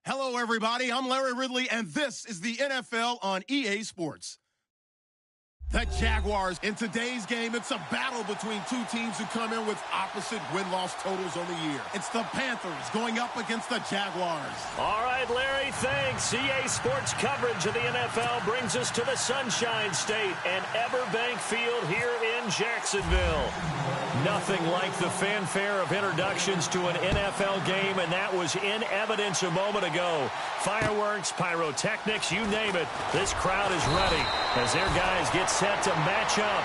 Hello, everybody. I'm Larry Ridley, and this is the NFL on EA Sports. The Jaguars. In today's game, it's a battle between two teams who come in with opposite win-loss totals on the year. It's the Panthers going up against the Jaguars. All right, Larry, thanks. EA Sports coverage of the NFL brings us to the Sunshine State and Everbank Field here in Jacksonville. Nothing like the fanfare of introductions to an NFL game, and that was in evidence a moment ago. Fireworks, pyrotechnics, you name it. This crowd is ready as their guys get set to match up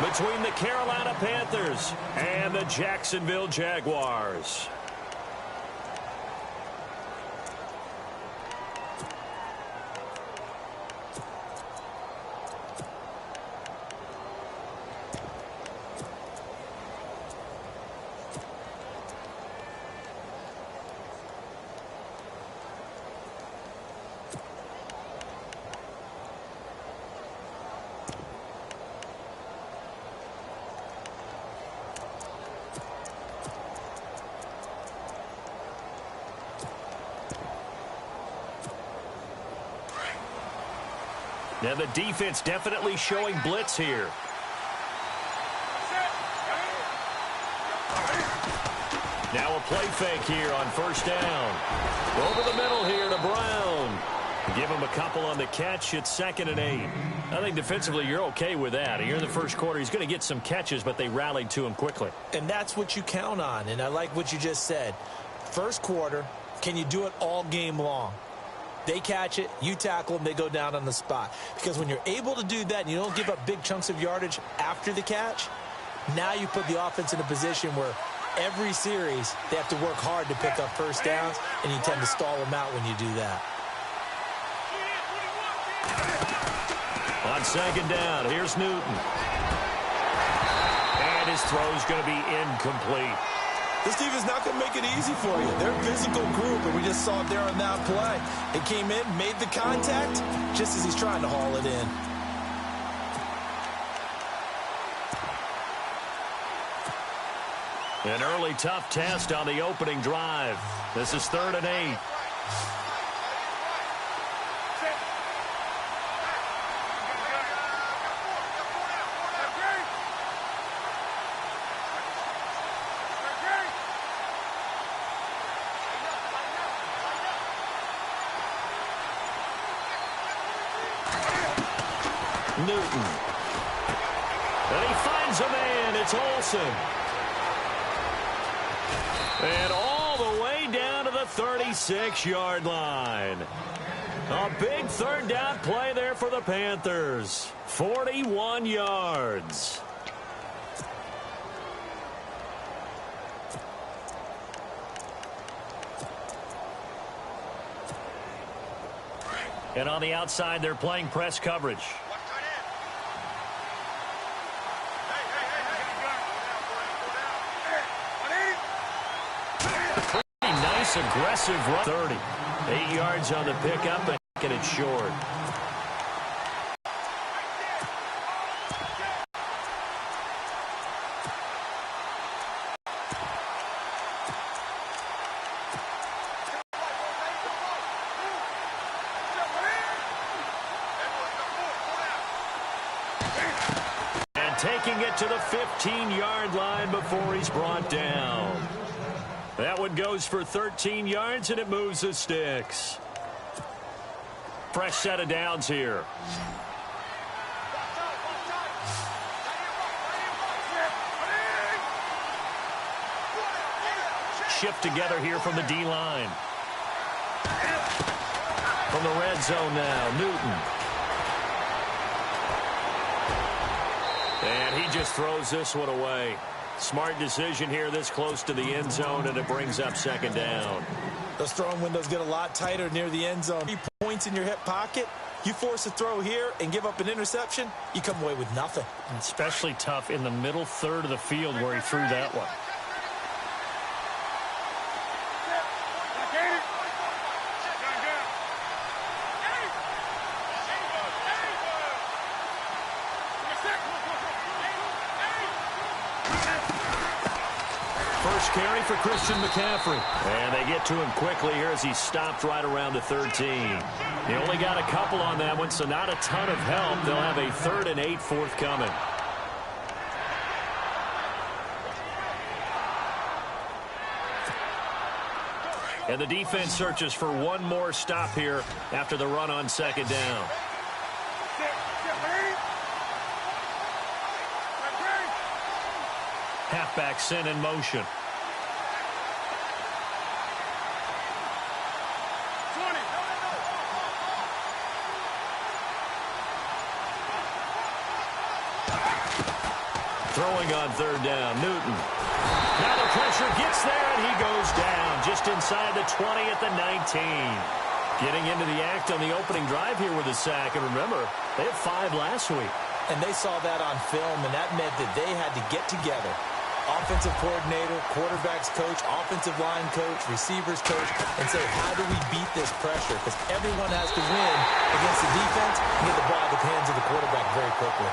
between the Carolina Panthers and the Jacksonville Jaguars. Now the defense definitely showing blitz here. Now a play fake here on first down. Over the middle here to Brown. Give him a couple on the catch. It's 2nd and 8. I think defensively you're okay with that. Here in the first quarter, he's going to get some catches, but they rallied to him quickly. And that's what you count on, and I like what you just said. First quarter, can you do it all game long? They catch it, you tackle them, they go down on the spot. Because when you're able to do that and you don't give up big chunks of yardage after the catch, now you put the offense in a position where every series they have to work hard to pick up first downs, and you tend to stall them out when you do that. On 2nd down, here's Newton. And his throw's going to be incomplete. This team is not going to make it easy for you. They're a physical group, and we just saw it there on that play. It came in, made the contact, just as he's trying to haul it in. An early tough test on the opening drive. This is 3rd and 8. Newton. And he finds a man. It's Olsen. And all the way down to the 36-yard line. A big 3rd down play there for the Panthers. 41 yards. And on the outside, they're playing press coverage. Aggressive run. 30. 8 yards on the pickup, and making it short. And taking it to the 15-yard line before he's brought down. That one goes for 13 yards, and it moves the sticks. Fresh set of downs here. Shift together here from the D-line. From the red zone now, Newton. And he just throws this one away. Smart decision here this close to the end zone, and it brings up 2nd down. Those throwing windows get a lot tighter near the end zone. 3 points in your hip pocket, you force a throw here and give up an interception, you come away with nothing. And especially tough in the middle third of the field where he threw that one. first carry for Christian McCaffrey. And they get to him quickly here as he stopped right around the 13. He only got a couple on that one, so not a ton of help. They'll have a 3rd and 8 forthcoming. And the defense searches for one more stop here after the run on 2nd down. Halfback sent in motion. Throwing on 3rd down, Newton. Now the pressure gets there, and he goes down just inside the 20 at the 19. Getting into the act on the opening drive here with a sack. And remember, they had 5 last week. And they saw that on film, and that meant that they had to get together. Offensive coordinator, quarterback's coach, offensive line coach, receivers coach, and say, how do we beat this pressure? Because everyone has to win against the defense and get the ball out of the hands of the quarterback very quickly.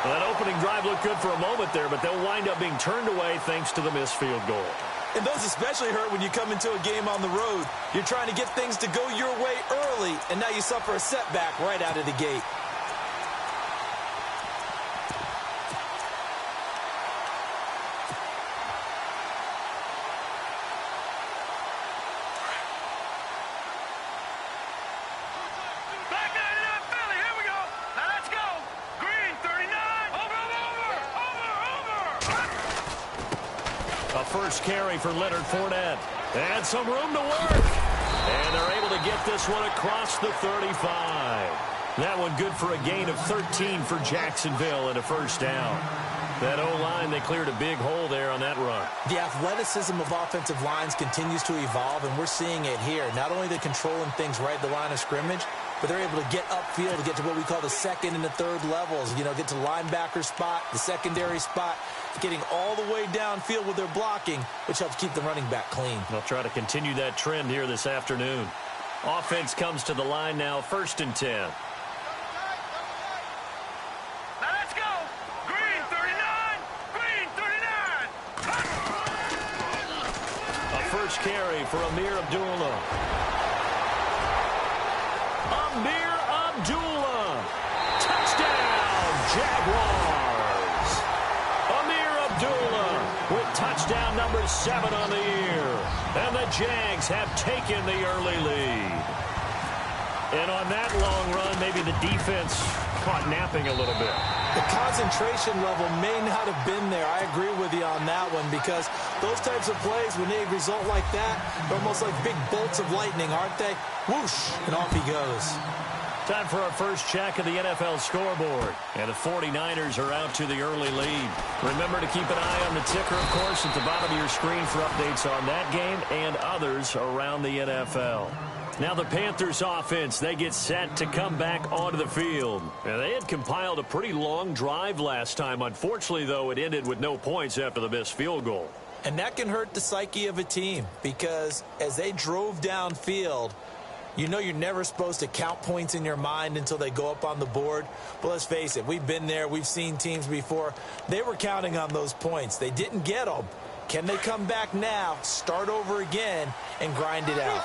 Well, that opening drive looked good for a moment there, but they'll wind up being turned away thanks to the missed field goal. And those especially hurt when you come into a game on the road. You're trying to get things to go your way early, and now you suffer a setback right out of the gate. First carry for Leonard Fournette. And some room to work. And they're able to get this one across the 35. That one good for a gain of 13 for Jacksonville and a 1st down. That O-line, they cleared a big hole there on that run. The athleticism of offensive lines continues to evolve, and we're seeing it here. Not only they're controlling things right at the line of scrimmage, but they're able to get upfield to get to what we call the 2nd and the 3rd levels. You know, get to linebacker spot, the secondary spot, getting all the way downfield with their blocking, which helps keep the running back clean. They'll try to continue that trend here this afternoon. Offense comes to the line now, 1st and 10. First carry for Amir Abdullah. Amir Abdullah. Touchdown, Jaguars. Amir Abdullah with touchdown number 7 on the year. And the Jags have taken the early lead. And on that long run, maybe the defense caught napping a little bit. The concentration level may not have been there. I agree with you on that one, because those types of plays, when they result like that, they're almost like big bolts of lightning, aren't they? Whoosh, and off he goes. Time for our first check of the NFL scoreboard. And the 49ers are out to the early lead. Remember to keep an eye on the ticker, of course, at the bottom of your screen for updates on that game and others around the NFL. Now the Panthers offense, they get set to come back onto the field. And they had compiled a pretty long drive last time. Unfortunately, though, it ended with no points after the missed field goal. And that can hurt the psyche of a team, because as they drove downfield, you know you're never supposed to count points in your mind until they go up on the board. But let's face it, we've been there. We've seen teams before. They were counting on those points. They didn't get them. Can they come back now, start over again, and grind it out?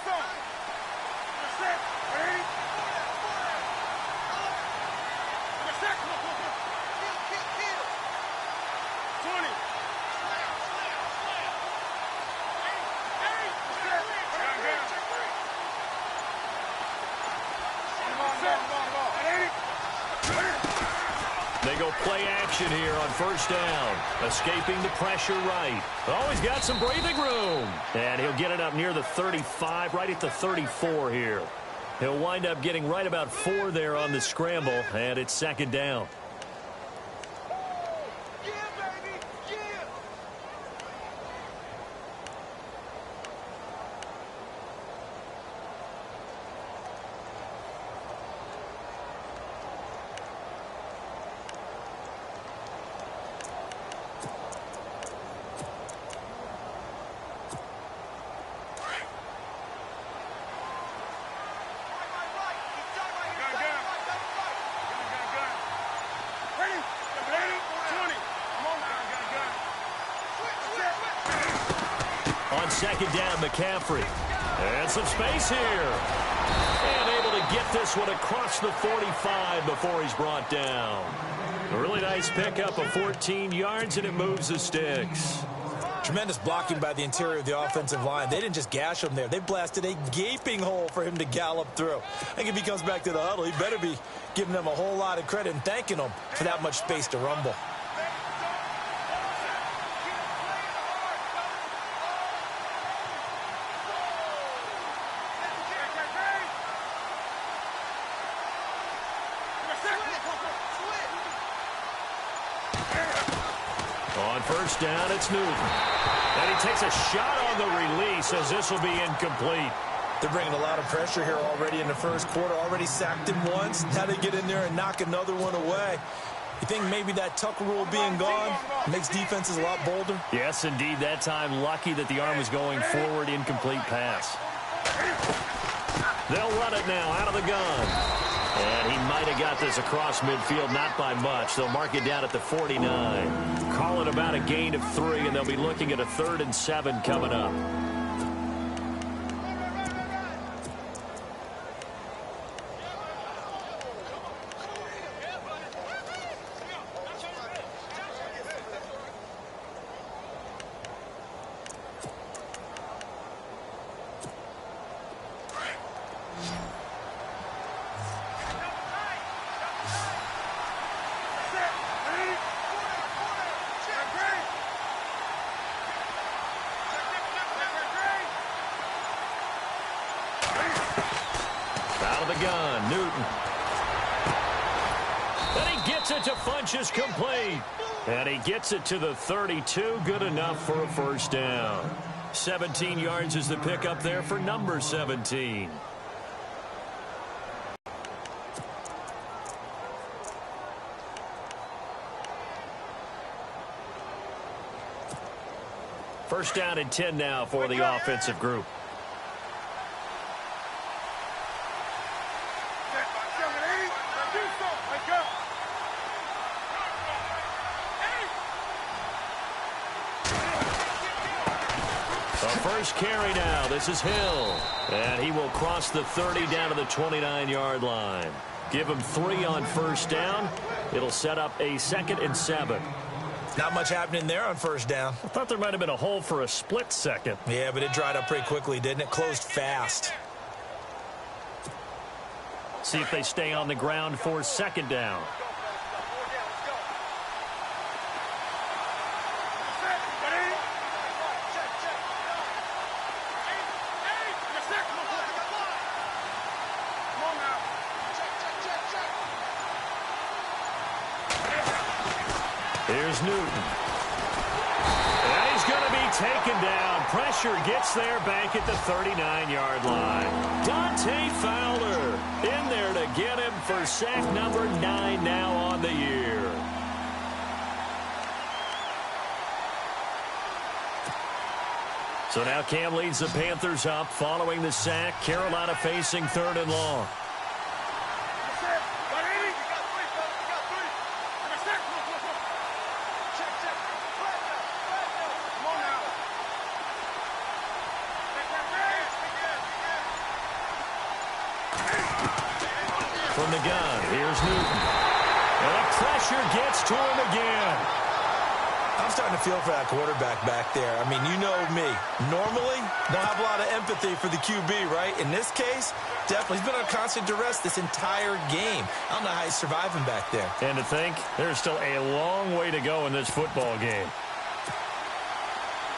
They go play action here on 1st down. Escaping the pressure right. Oh, he's got some breathing room. And he'll get it up near the 35, right at the 34 here. He'll wind up getting right about 4 there on the scramble, and it's 2nd down. second down, McCaffrey. And some space here. And able to get this one across the 45 before he's brought down. A really nice pickup of 14 yards, and it moves the sticks. Tremendous blocking by the interior of the offensive line. They didn't just gash him there. They blasted a gaping hole for him to gallop through. I think if he comes back to the huddle, he better be giving them a whole lot of credit and thanking them for that much space to rumble. On first down, it's Newton. And he takes a shot on the release as this will be incomplete. They're bringing a lot of pressure here already in the first quarter. Already sacked him once. Now they get in there and knock another one away. You think maybe that Tucker rule being gone makes defenses a lot bolder? Yes, indeed. That time, lucky that the arm was going forward. Incomplete pass. They'll run it now out of the gun. And he might have got this across midfield, not by much. They'll mark it down at the 49. Call it about a gain of 3, and they'll be looking at a 3rd and 7 coming up. The gun, Newton. And he gets it to Funchess, complete. And he gets it to the 32, good enough for a first down. 17 yards is the pickup there for number 17. First down and 10 now for the offensive group. First carry now. This is Hill. And he will cross the 30 down to the 29-yard line. Give him 3 on first down. It'll set up a 2nd and 7. Not much happening there on first down. I thought there might have been a hole for a split second. Yeah, but it dried up pretty quickly, didn't it? Closed fast. See if they stay on the ground for 2nd down. Here's Newton. And he's going to be taken down. Pressure gets there back at the 39-yard line. Dante Fowler in there to get him for sack number 9 now on the year. So now Cam leads the Panthers up following the sack. Carolina facing 3rd and long. From the gun, here's Newton. And the pressure gets to him again. I'm starting to feel for that quarterback back there. I mean, you know me. Normally, don't have a lot of empathy for the QB, right? In this case, definitely. He's been on constant duress this entire game. I don't know how he's surviving back there. And to think, there's still a long way to go in this football game.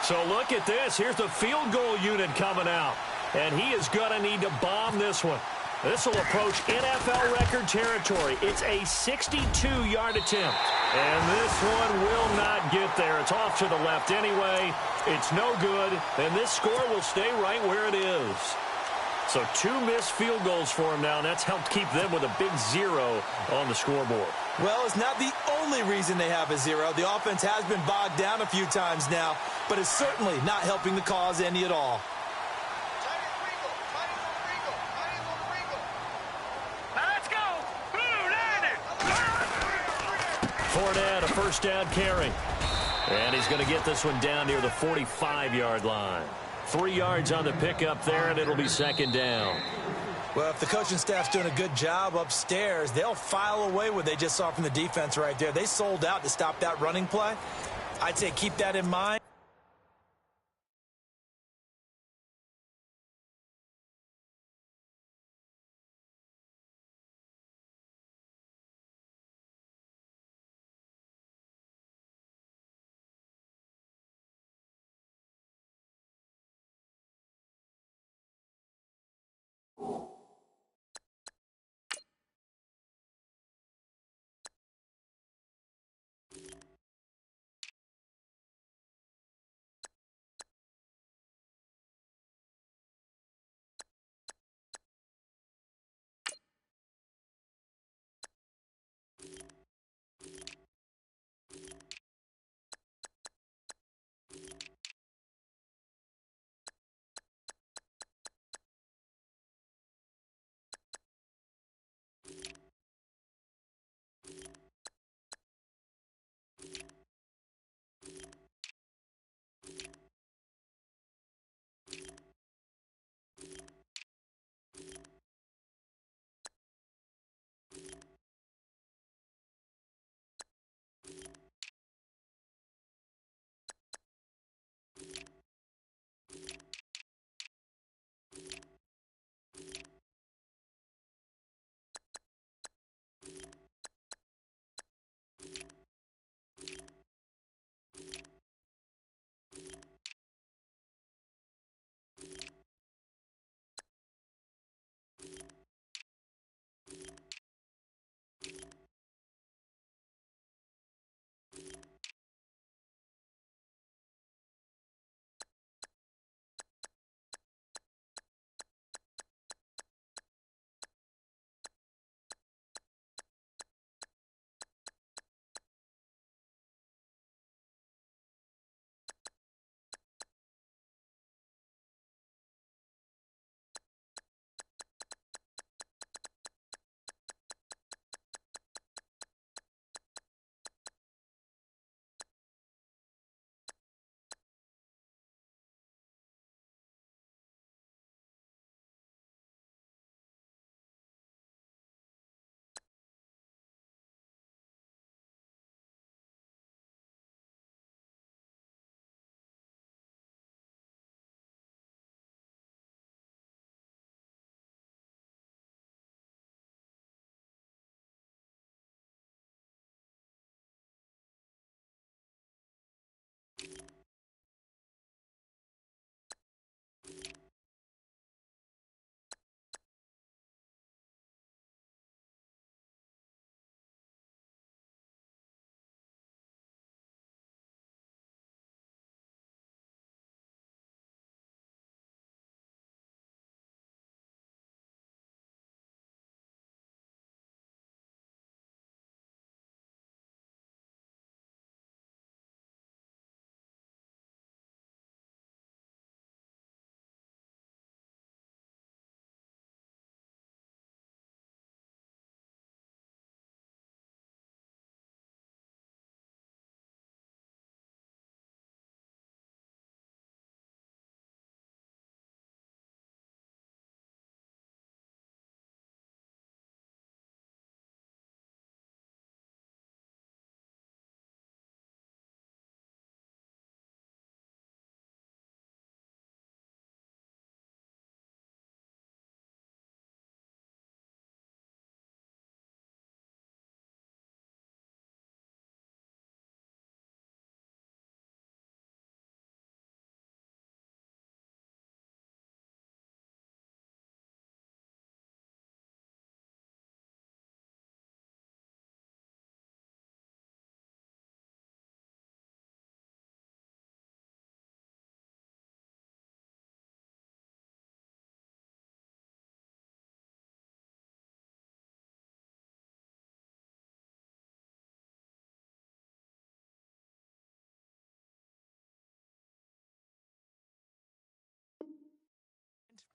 So look at this. Here's the field goal unit coming out. And he is going to need to bomb this one. This will approach NFL record territory. It's a 62-yard attempt. And this one will not get there. It's off to the left anyway. It's no good. And this score will stay right where it is. So 2 missed field goals for him now, and that's helped keep them with a big 0 on the scoreboard. Well, it's not the only reason they have a 0. The offense has been bogged down a few times now, but it's certainly not helping the cause any at all. Fournette, a first down carry. And he's going to get this one down near the 45-yard line. 3 yards on the pickup there, and it'll be second down. Well, if the coaching staff's doing a good job upstairs, they'll file away what they just saw from the defense right there. They sold out to stop that running play. I'd say keep that in mind.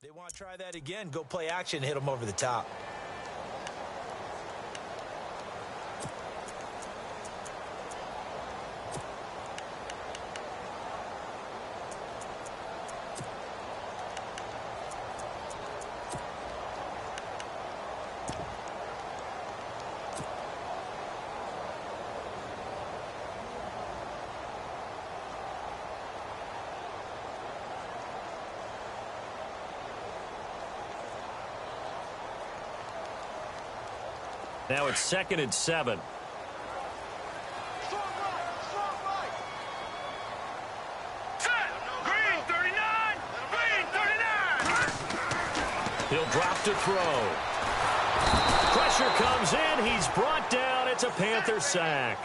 They want to try that again. Go play action, hit them over the top. Now it's 2nd and 7. He'll drop to throw. Pressure comes in. He's brought down. It's a Panther sack.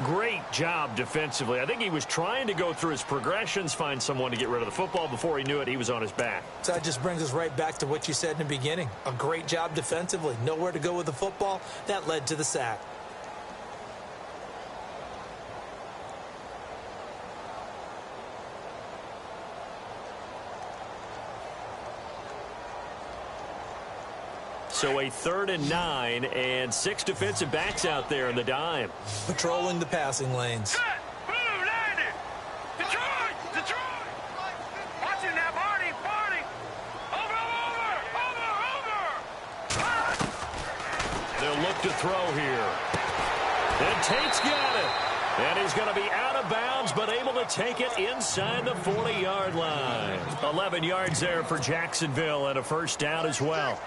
Great job defensively. I think he was trying to go through his progressions, find someone to get rid of the football. Before he knew it, he was on his back. So that just brings us right back to what you said in the beginning. A great job defensively. Nowhere to go with the football. That led to the sack. So a 3rd and 9 and 6 defensive backs out there in the dime. Patrolling the passing lanes. They'll look to throw here. And Tate's got it. And he's going to be out of bounds, but able to take it inside the 40-yard line. 11 yards there for Jacksonville and a first down as well.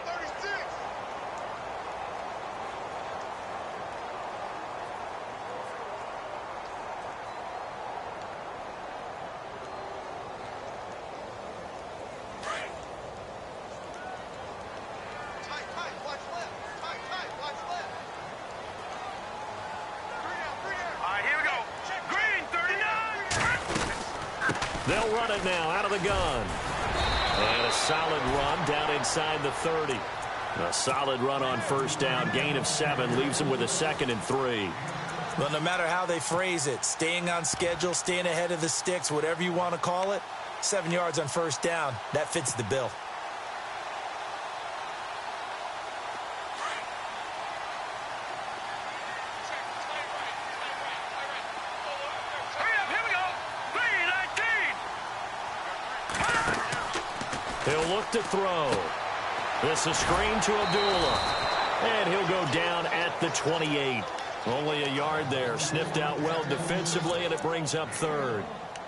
They'll run it now out of the gun. And a solid run down inside the 30. A solid run on first down. Gain of 7 leaves them with a 2nd and 3. Well, no matter how they phrase it, staying on schedule, staying ahead of the sticks, whatever you want to call it, 7 yards on first down, that fits the bill. He'll look to throw. This is screen to Abdullah. And he'll go down at the 28. Only a yard there. Sniffed out well defensively, and it brings up 3rd.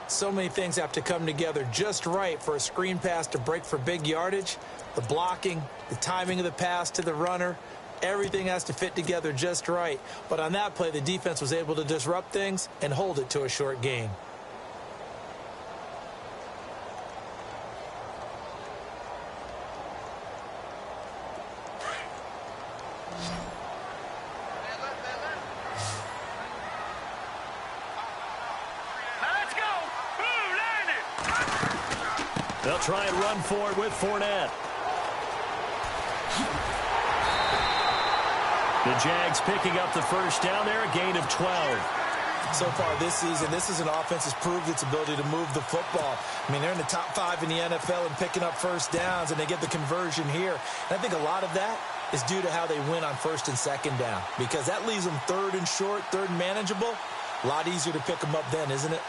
So many things have to come together just right for a screen pass to break for big yardage. The blocking, the timing of the pass to the runner, everything has to fit together just right. But on that play, the defense was able to disrupt things and hold it to a short gain. They'll try and run for it with Fournette. The Jags picking up the first down there, a gain of 12. So far this season, this is an offense that's proved its ability to move the football. I mean, they're in the top 5 in the NFL and picking up first downs, and they get the conversion here. And I think a lot of that is due to how they win on 1st and 2nd down, because that leaves them 3rd and short, 3rd and manageable. A lot easier to pick them up then, isn't it?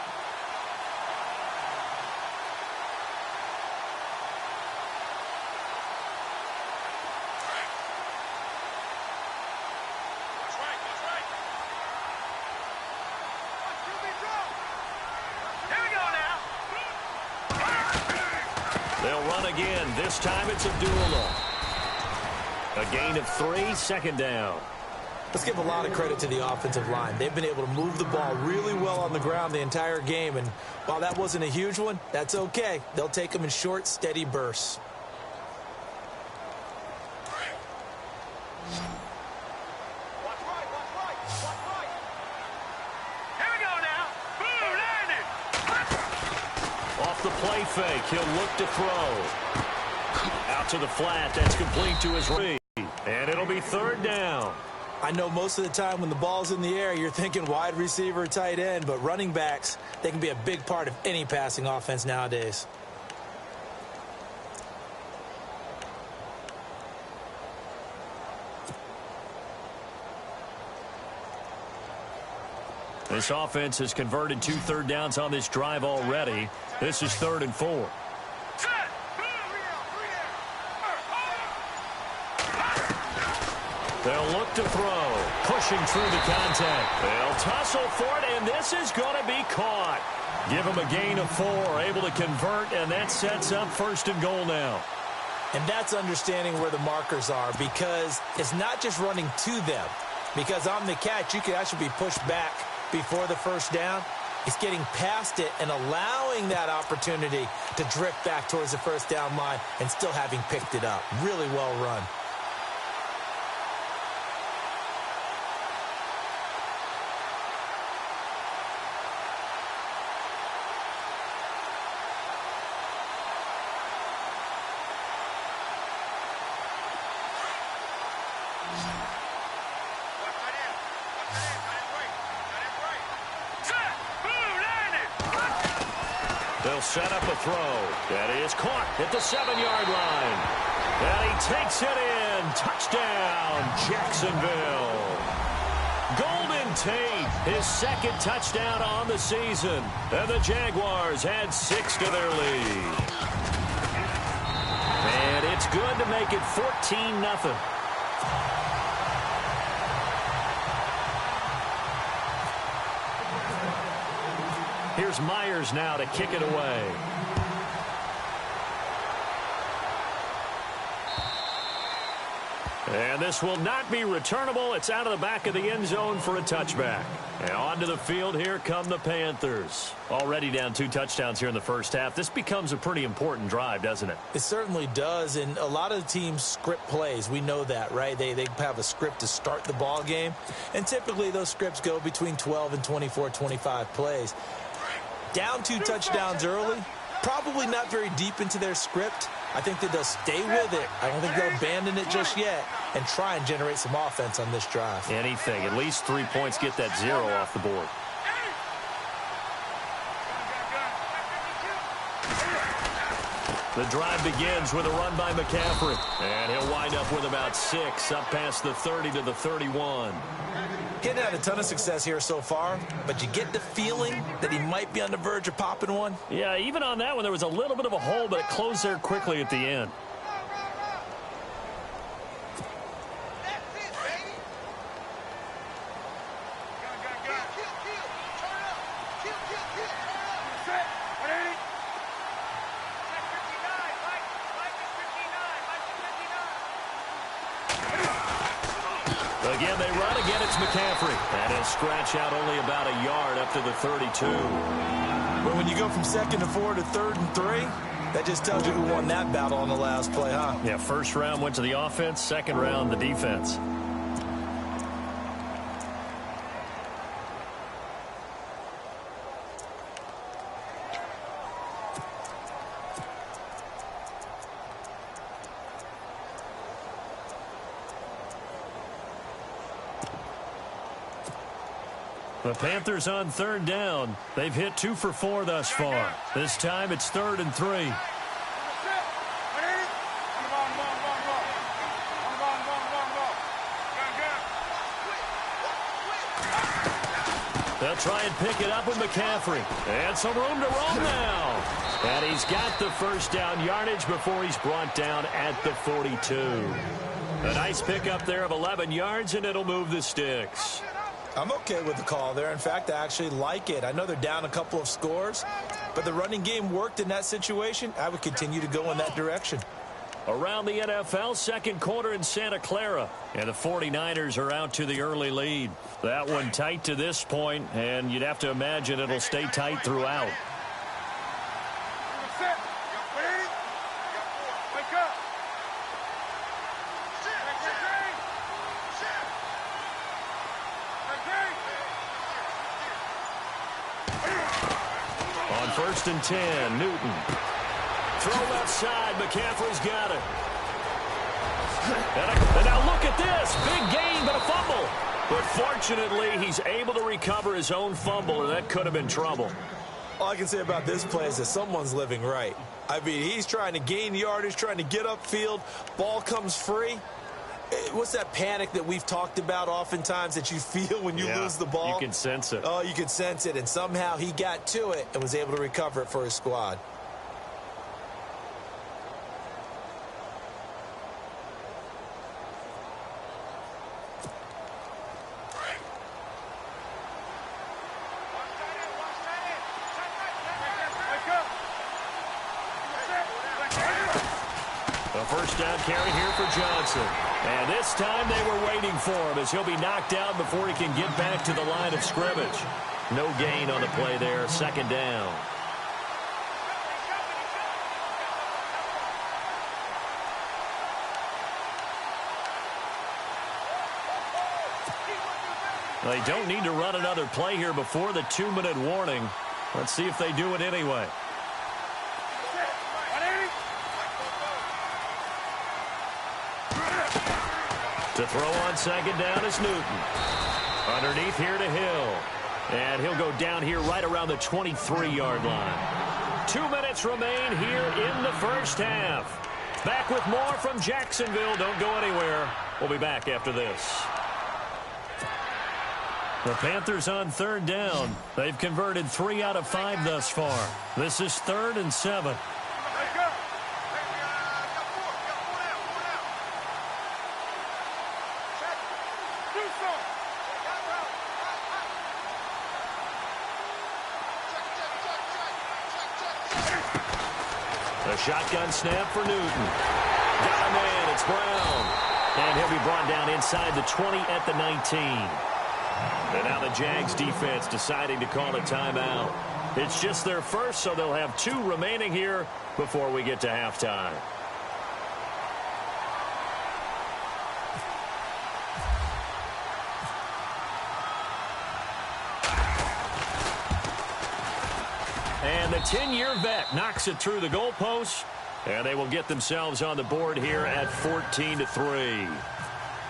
They'll run again. This time it's Abdullah. A gain of 3, 2nd down. Let's give a lot of credit to the offensive line. They've been able to move the ball really well on the ground the entire game. And while that wasn't a huge one, that's okay. They'll take them in short, steady bursts. Play fake. He'll look to throw. Out to the flat. That's complete to his read. And it'll be 3rd down. I know most of the time when the ball's in the air, you're thinking wide receiver, tight end, but running backs, they can be a big part of any passing offense nowadays. This offense has converted 2 third downs on this drive already. This is 3rd and 4. They'll look to throw. Pushing through the contact. They'll tussle for it, and this is going to be caught. Give them a gain of 4. Able to convert, and that sets up 1st and goal now. And that's understanding where the markers are, because it's not just running to them. Because on the catch, you could actually be pushed back before the first down. It's getting past it and allowing that opportunity to drift back towards the first down line and still having picked it up. Really well run. They'll set up a throw. That is caught at the 7-yard line. And he takes it in. Touchdown, Jacksonville. Golden Tate, his second touchdown on the season. And the Jaguars add 6 to their lead. And it's good to make it 14-0. Here's Myers now to kick it away. And this will not be returnable. It's out of the back of the end zone for a touchback. And onto the field, here come the Panthers. Already down 2 touchdowns here in the first half. This becomes a pretty important drive, doesn't it? It certainly does, and a lot of the teams script plays. We know that, right? They have a script to start the ball game, and typically those scripts go between 12 and 24, 25 plays. Down 2 touchdowns early, probably not very deep into their script. I think that they'll stay with it. I don't think they'll abandon it just yet and try and generate some offense on this drive. Anything. At least 3 points, get that 0 off the board. The drive begins with a run by McCaffrey. And he'll wind up with about 6, up past the 30 to the 31. He hadn't had a ton of success here so far, but you get the feeling that he might be on the verge of popping one. Yeah, even on that one, there was a little bit of a hole, but it closed there quickly at the end. Again, they run. Again, it's McCaffrey. And he'll scratch out only about a yard up to the 32. But when you go from 2nd to 4 to 3rd and 3, that just tells you who won that battle on the last play, huh? Yeah, first round went to the offense, second round the defense. The Panthers on 3rd down. They've hit 2 for 4 thus far. This time it's 3rd and 3. They'll try and pick it up with McCaffrey. And some room to roam now. And he's got the first down yardage before he's brought down at the 42. A nice pickup there of 11 yards, and it'll move the sticks. I'm okay with the call there. In fact, I actually like it. I know they're down a couple of scores, but the running game worked in that situation. I would continue to go in that direction. Around the NFL, second quarter in Santa Clara. And the 49ers are out to the early lead. That one tight to this point, and you'd have to imagine it'll stay tight throughout. On 1st and 10, Newton. Throw outside. McCaffrey's got it. And now look at this. Big gain, but a fumble. But fortunately, he's able to recover his own fumble, and that could have been trouble. All I can say about this play is that someone's living right. I mean, he's trying to gain yardage, trying to get upfield. Ball comes free. What's that panic that we've talked about oftentimes that you feel when you lose the ball? You can sense it. Oh, you can sense it. And somehow he got to it and was able to recover it for his squad. A first down carry here for Johnson. And this time they were waiting for him as he'll be knocked down before he can get back to the line of scrimmage. No gain on the play there. Second down. They don't need to run another play here before the 2-minute warning. Let's see if they do it anyway. To throw on second down is Newton. Underneath here to Hill. And he'll go down here right around the 23-yard line. 2 minutes remain here in the first half. Back with more from Jacksonville. Don't go anywhere. We'll be back after this. The Panthers on third down. They've converted 3 out of 5 thus far. This is 3rd and 7. A shotgun snap for Newton. Got a man. It's Brown. And he'll be brought down inside the 20 at the 19. And now the Jags defense deciding to call a timeout. It's just their first, so they'll have 2 remaining here before we get to halftime. And the 10-year vet knocks it through the goalpost, and they will get themselves on the board here at 14-3.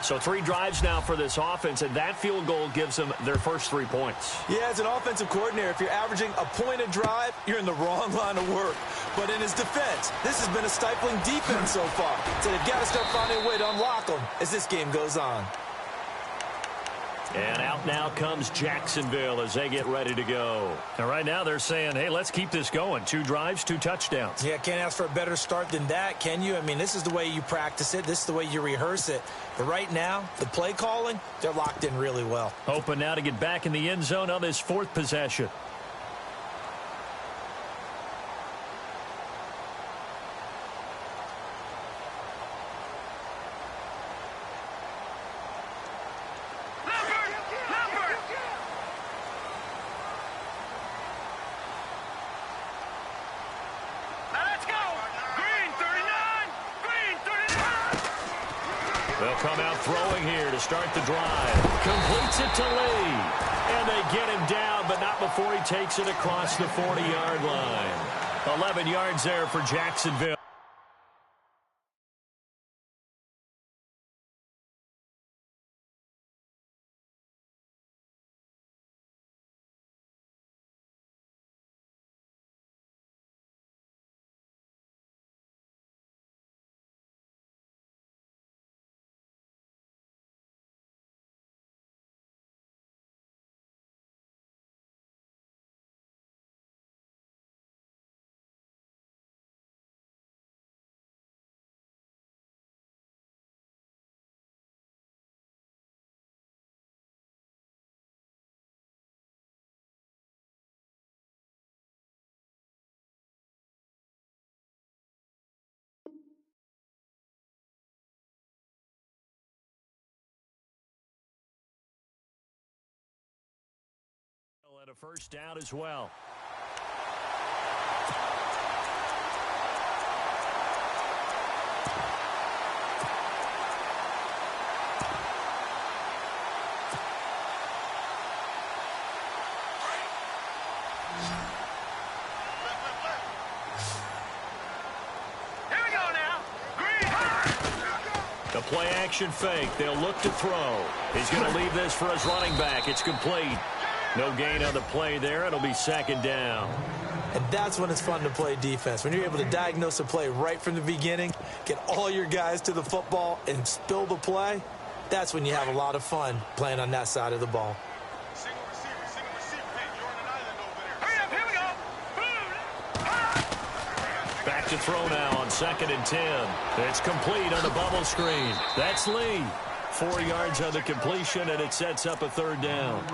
So 3 drives now for this offense, and that field goal gives them their first 3 points. Yeah, as an offensive coordinator, if you're averaging a point a drive, you're in the wrong line of work. But in his defense, this has been a stifling defense so far. So they've got to start finding a way to unlock them as this game goes on. And out now comes Jacksonville as they get ready to go. And right now they're saying, hey, let's keep this going. 2 drives, 2 touchdowns. Yeah, can't ask for a better start than that, can you? I mean, this is the way you practice it. This is the way you rehearse it. But right now, the play calling, they're locked in really well. Open now to get back in the end zone on this 4th possession. Come out throwing here to start the drive. Completes it to Lee. And they get him down, but not before he takes it across the 40-yard line. 11 yards there for Jacksonville. And a first down as well. Here we go now. Green. The play action fake. They'll look to throw. He's going to leave this for his running back. It's complete. No gain on the play there. It'll be second down. And that's when it's fun to play defense. When you're able to diagnose a play right from the beginning, get all your guys to the football, and spill the play, that's when you have a lot of fun playing on that side of the ball. Single receiver. Hey, you're on an island over there. Hurry up, here we go. Back to throw now on 2nd and 10. It's complete on the bubble screen. That's Lee. 4 yards on the completion, and it sets up a 3rd down.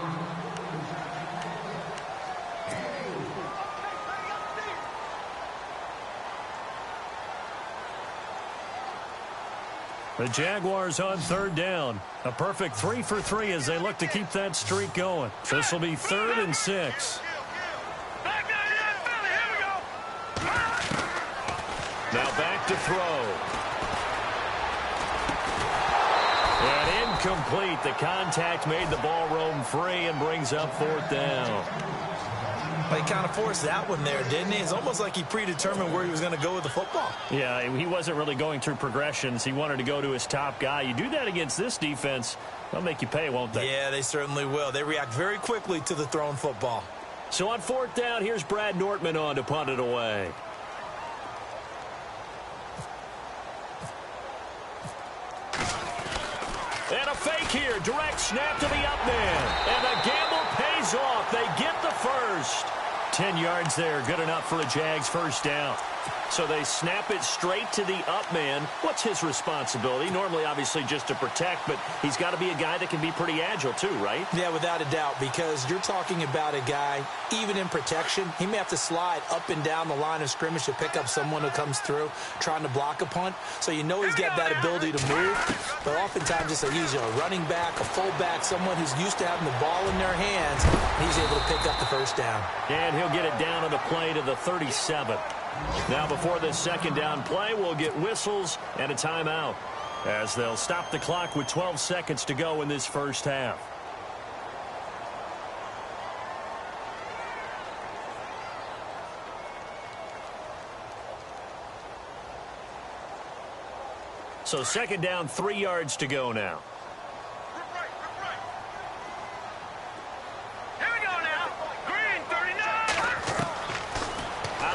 The Jaguars on third down. A perfect 3 for 3 as they look to keep that streak going. This will be 3rd and 6. Now back to throw. And incomplete. The contact made the ball roam free and brings up 4th down. He kind of forced that one there, didn't he? It's almost like he predetermined where he was going to go with the football. Yeah, he wasn't really going through progressions. He wanted to go to his top guy. You do that against this defense, they'll make you pay, won't they? Yeah, they certainly will. They react very quickly to the thrown football. So on 4th down, here's Brad Nortman on to punt it away. And a fake here. Direct snap to the up man. And the gamble pays off. They get the first. 10 yards there. Good enough for a Jags first down. So they snap it straight to the up man. What's his responsibility? Normally, obviously, just to protect, but he's got to be a guy that can be pretty agile too, right? Yeah, without a doubt, because you're talking about a guy, even in protection, he may have to slide up and down the line of scrimmage to pick up someone who comes through trying to block a punt. So you know he's got that ability to move, but oftentimes it's a running back, a fullback, someone who's used to having the ball in their hands, and he's able to pick up the first down. And he'll get it down on the play to the 37. Now before this second down play, we'll get whistles and a timeout as they'll stop the clock with 12 seconds to go in this first half. So second down, 3 yards to go now.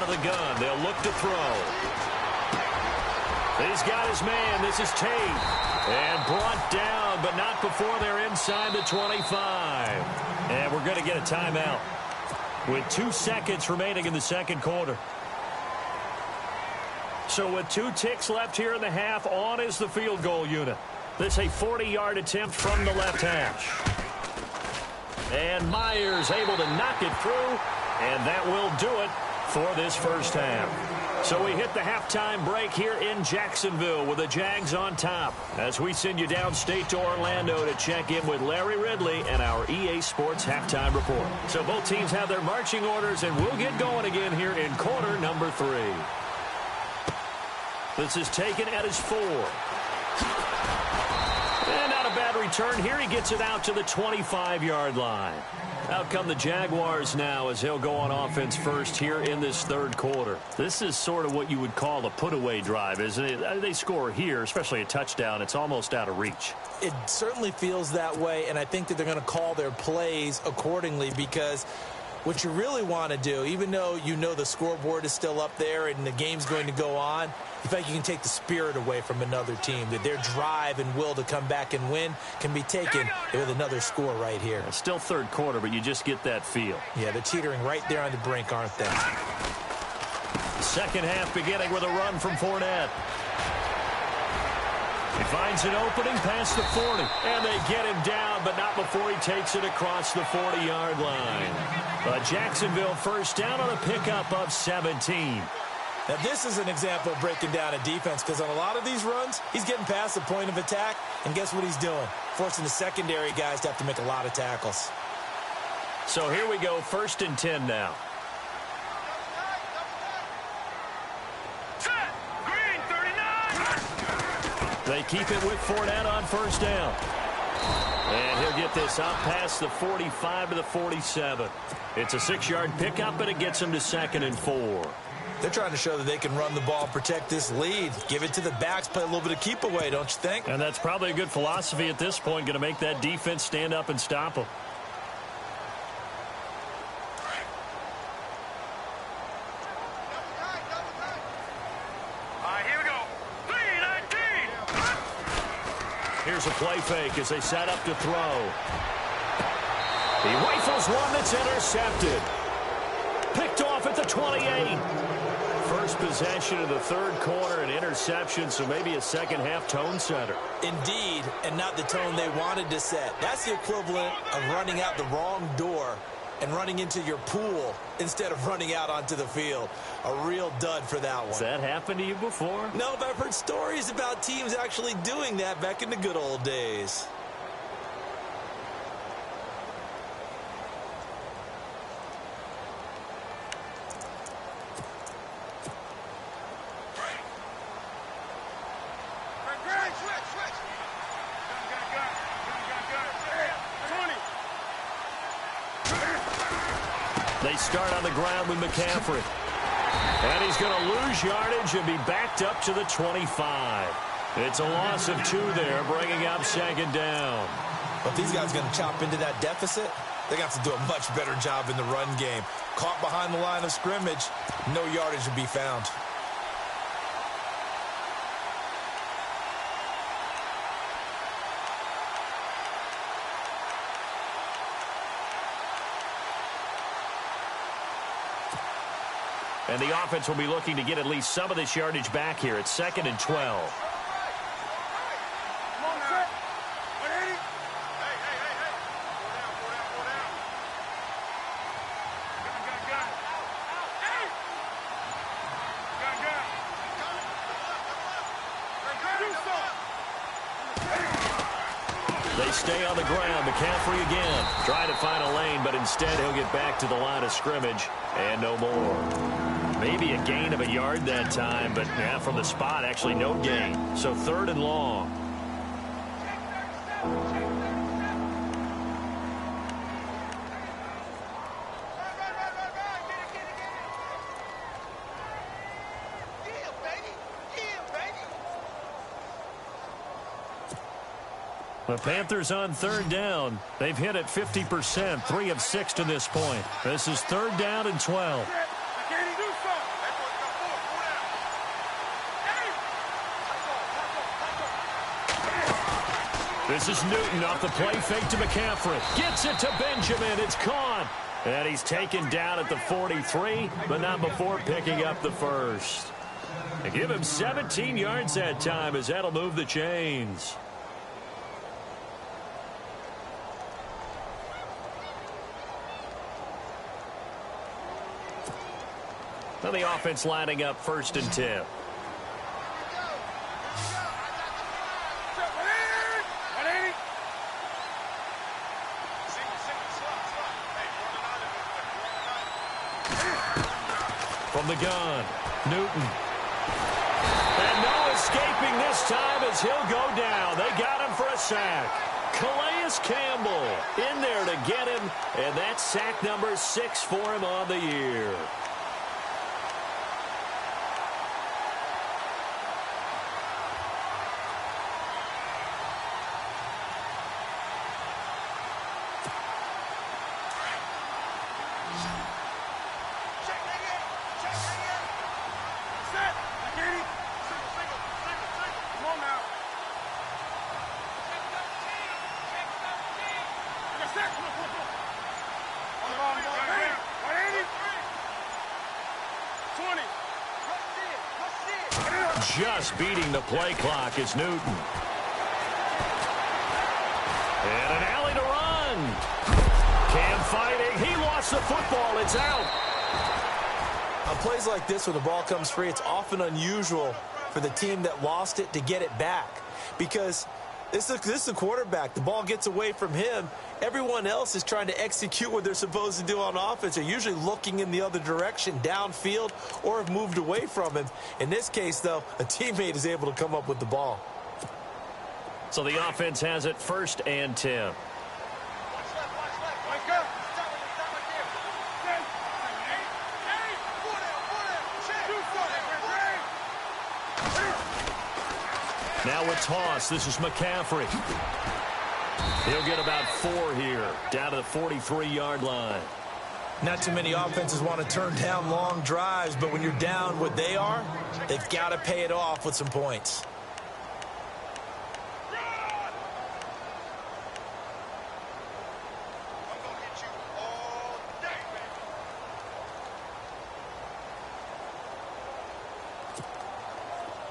The gun. They'll look to throw. He's got his man. This is Tate. And brought down, but not before they're inside the 25. And we're going to get a timeout with 2 seconds remaining in the second quarter. So with 2 ticks left here in the half, on is the field goal unit. This a 40-yard attempt from the left hash. And Myers able to knock it through, and that will do it for this first half. So we hit the halftime break here in Jacksonville with the Jags on top as we send you downstate to Orlando to check in with Larry Ridley and our EA Sports halftime report. So both teams have their marching orders, and we'll get going again here in quarter number 3. This is taken at his 4. And not a bad return here. He gets it out to the 25-yard line. Out come the Jaguars now as he'll go on offense first here in this third quarter. This is sort of what you would call a put-away drive, isn't it? They score here, especially a touchdown. It's almost out of reach. It certainly feels that way, and I think that they're going to call their plays accordingly because what you really want to do, even though you know the scoreboard is still up there and the game's going to go on, you think you can take the spirit away from another team, that their drive and will to come back and win can be taken with another score right here. It's still third quarter, but you just get that feel. Yeah, they're teetering right there on the brink, aren't they? Second half beginning with a run from Fournette. He finds an opening past the 40, and they get him down, but not before he takes it across the 40-yard line. But Jacksonville first down on a pickup of 17. Now, this is an example of breaking down a defense because on a lot of these runs, he's getting past the point of attack, and guess what he's doing? Forcing the secondary guys to have to make a lot of tackles. So here we go, 1st and 10 now. Set. Green 39. They keep it with Fournette on first down. And he'll get this out past the 45 to the 47. It's a 6-yard pickup, and it gets him to 2nd and 4. They're trying to show that they can run the ball, protect this lead. Give it to the backs, play a little bit of keep away, don't you think? And that's probably a good philosophy at this point, going to make that defense stand up and stop them. Here we go. 3-19. Here's a play fake as they set up to throw. He rifles one that's intercepted. Picked off at the 28. First possession of the third quarter, an interception, so maybe a second-half tone setter. Indeed, and not the tone they wanted to set. That's the equivalent of running out the wrong door and running into your pool instead of running out onto the field. A real dud for that one. Has that happened to you before? No, but I've heard stories about teams actually doing that back in the good old days. They start on the ground with McCaffrey. And he's going to lose yardage and be backed up to the 25. It's a loss of 2 there, bringing up 2nd down. But these guys are going to chop into that deficit. They're going to have to do a much better job in the run game. Caught behind the line of scrimmage, no yardage will be found. And the offense will be looking to get at least some of this yardage back here. It's 2nd and 12. They stay on the ground. McCaffrey again. Trying to find a lane, but instead he'll get back to the line of scrimmage and no more. Maybe a gain of a yard that time, but yeah, from the spot, actually no gain. So 3rd and long. The Panthers on 3rd down. They've hit it 50%, 3 of 6 to this point. This is 3rd down and 12. This is Newton off the play fake to McCaffrey. Gets it to Benjamin. It's caught. And he's taken down at the 43, but not before picking up the first. They give him 17 yards that time as that'll move the chains. Now the offense lining up 1st and 10. From the gun, Newton. And no escaping this time as he'll go down. They got him for a sack. Calais Campbell in there to get him, and that's sack number 6 for him on the year. Just beating the play clock is Newton. And an alley to run. Cam fighting. He lost the football. It's out. On plays like this, when the ball comes free, it's often unusual for the team that lost it to get it back. Because this is the quarterback. The ball gets away from him. Everyone else is trying to execute what they're supposed to do on offense. They're usually looking in the other direction, downfield, or have moved away from him. In this case, though, a teammate is able to come up with the ball. So the offense has it 1st and 10. Now a toss. This is McCaffrey. He'll get about 4 here, down to the 43-yard line. Not too many offenses want to turn down long drives, but when you're down what they are, they've got to pay it off with some points.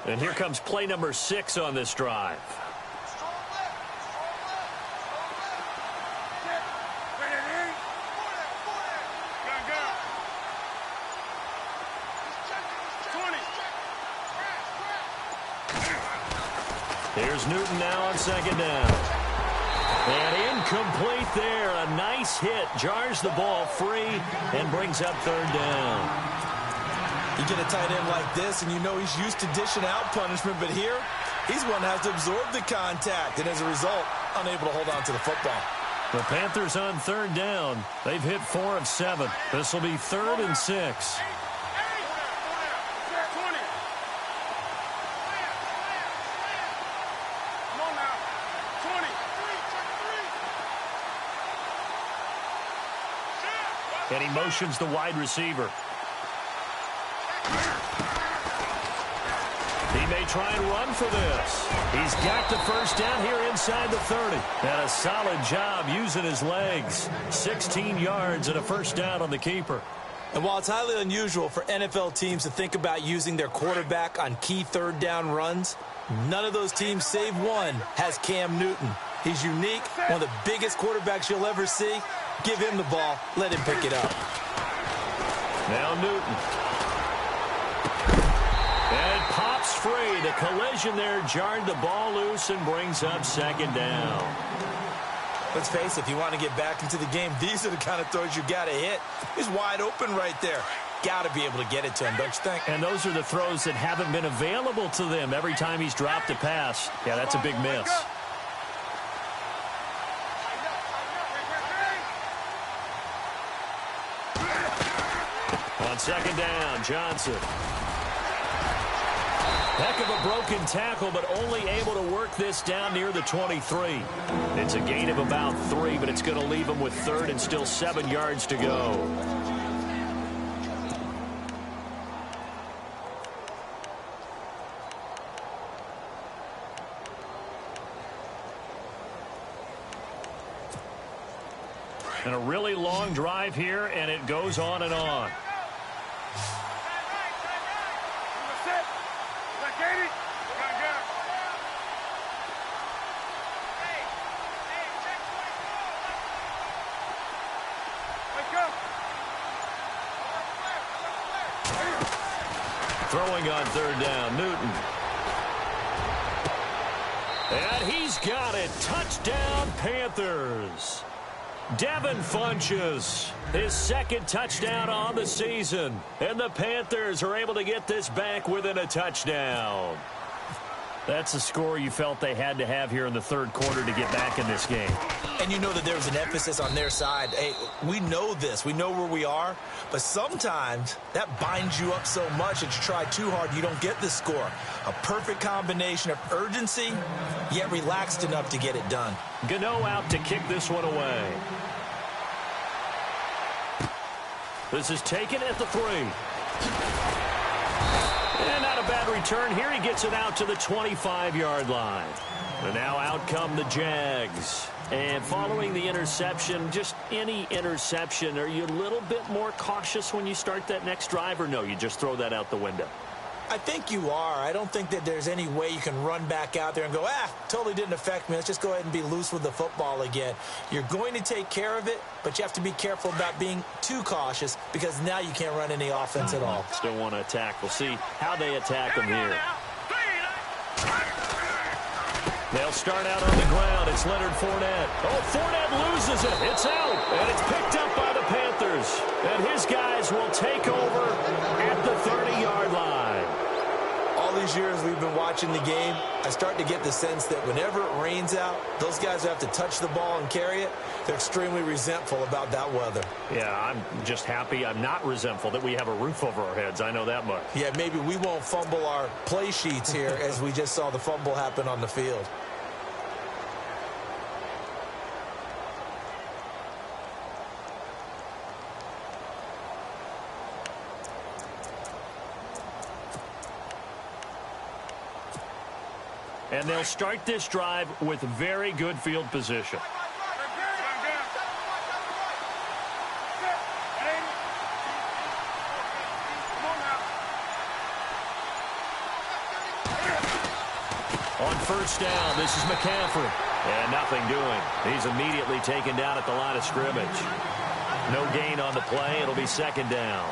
And here comes play number 6 on this drive. Here's Newton now on second down. And incomplete there. A nice hit. Jars the ball free and brings up third down. You get a tight end like this, and you know he's used to dishing out punishment, but here, he's one that has to absorb the contact, and as a result, unable to hold on to the football. The Panthers on third down. They've hit 4 of 7. This will be 3rd and 6. And he motions the wide receiver. He may try and run for this. He's got the first down here inside the 30. And a solid job using his legs. 16 yards and a first down on the keeper. And while it's highly unusual for NFL teams to think about using their quarterback on key third down runs, none of those teams, save one, has Cam Newton. He's unique, one of the biggest quarterbacks you'll ever see. Give him the ball. Let him pick it up. Now Newton. And it pops free. The collision there jarred the ball loose and brings up second down. Let's face it, if you want to get back into the game, these are the kind of throws you got to hit. He's wide open right there. Got to be able to get it to him, don't you think? And those are the throws that haven't been available to them every time he's dropped a pass. Yeah, that's a big miss. On second down, Johnson. Heck of a broken tackle, but only able to work this down near the 23. It's a gain of about 3, but it's going to leave him with 3rd and still 7 yards to go. And a really long drive here, and it goes on and on. Throwing on third down, Newton. And he's got it. Touchdown, Panthers. Devin Funchess, his 2nd touchdown on the season. And the Panthers are able to get this back within a touchdown. That's the score you felt they had to have here in the 3rd quarter to get back in this game. And you know that there was an emphasis on their side. Hey, we know this. We know where we are. But sometimes that binds you up so much that you try too hard, you don't get the score. A perfect combination of urgency, yet relaxed enough to get it done. Gano out to kick this one away. This is taken at the 3. And not a bad return here. He gets it out to the 25-yard line. And now out come the Jags. And following the interception, just any interception, are you a little bit more cautious when you start that next drive, or no, you just throw that out the window? I think you are. I don't think that there's any way you can run back out there and go, totally didn't affect me. Let's just go ahead and be loose with the football again. You're going to take care of it, but you have to be careful about being too cautious because now you can't run any offense at all. Still want to attack. We'll see how they attack them here. They'll start out on the ground. It's Leonard Fournette. Oh, Fournette loses it. It's out. And it's picked up by the Panthers. And his guys will take over at the 30-yard line. All these years we've been watching the game, I start to get the sense that whenever it rains out, those guys who have to touch the ball and carry it, they're extremely resentful about that weather. Yeah, I'm just happy I'm not resentful that we have a roof over our heads. I know that much. Yeah, maybe we won't fumble our play sheets here as we just saw the fumble happen on the field. And they'll start this drive with very good field position. On first down, this is McCaffrey. And nothing doing. He's immediately taken down at the line of scrimmage. No gain on the play. It'll be second down.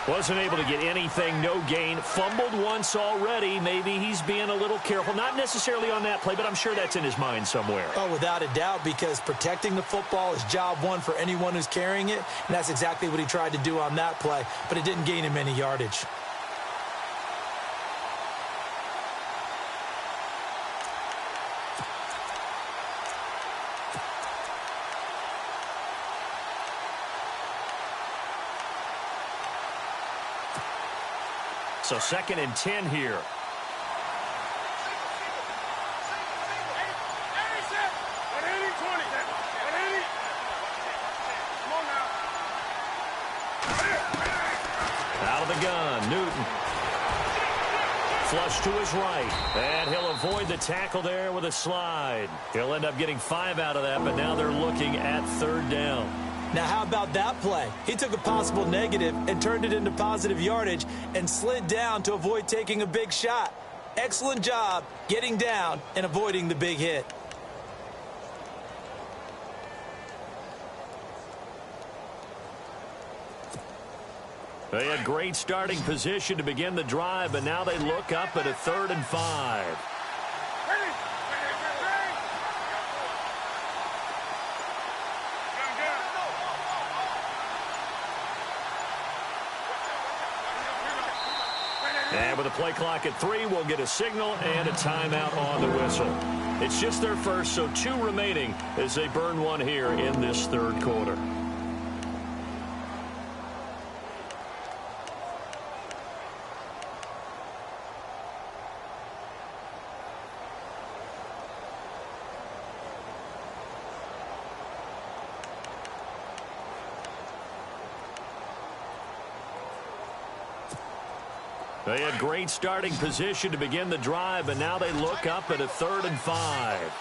Wasn't able to get anything, no gain. Fumbled once already. Maybe he's being a little careful. Not necessarily on that play, but I'm sure that's in his mind somewhere. Oh, without a doubt, because protecting the football is job one for anyone who's carrying it, and that's exactly what he tried to do on that play, but it didn't gain him any yardage. So 2nd and 10 here. Out of the gun, Newton. Flush to his right. And he'll avoid the tackle there with a slide. He'll end up getting 5 out of that, but now they're looking at 3rd down. Now, how about that play? He took a possible negative and turned it into positive yardage and slid down to avoid taking a big shot. Excellent job getting down and avoiding the big hit. They had great starting position to begin the drive, but now they look up at a 3rd and 5. And with a play clock at 3, we'll get a signal and a timeout on the whistle. It's just their first, so 2 remaining as they burn one here in this 3rd quarter. They had great starting position to begin the drive, but now they look up at a 3rd and 5.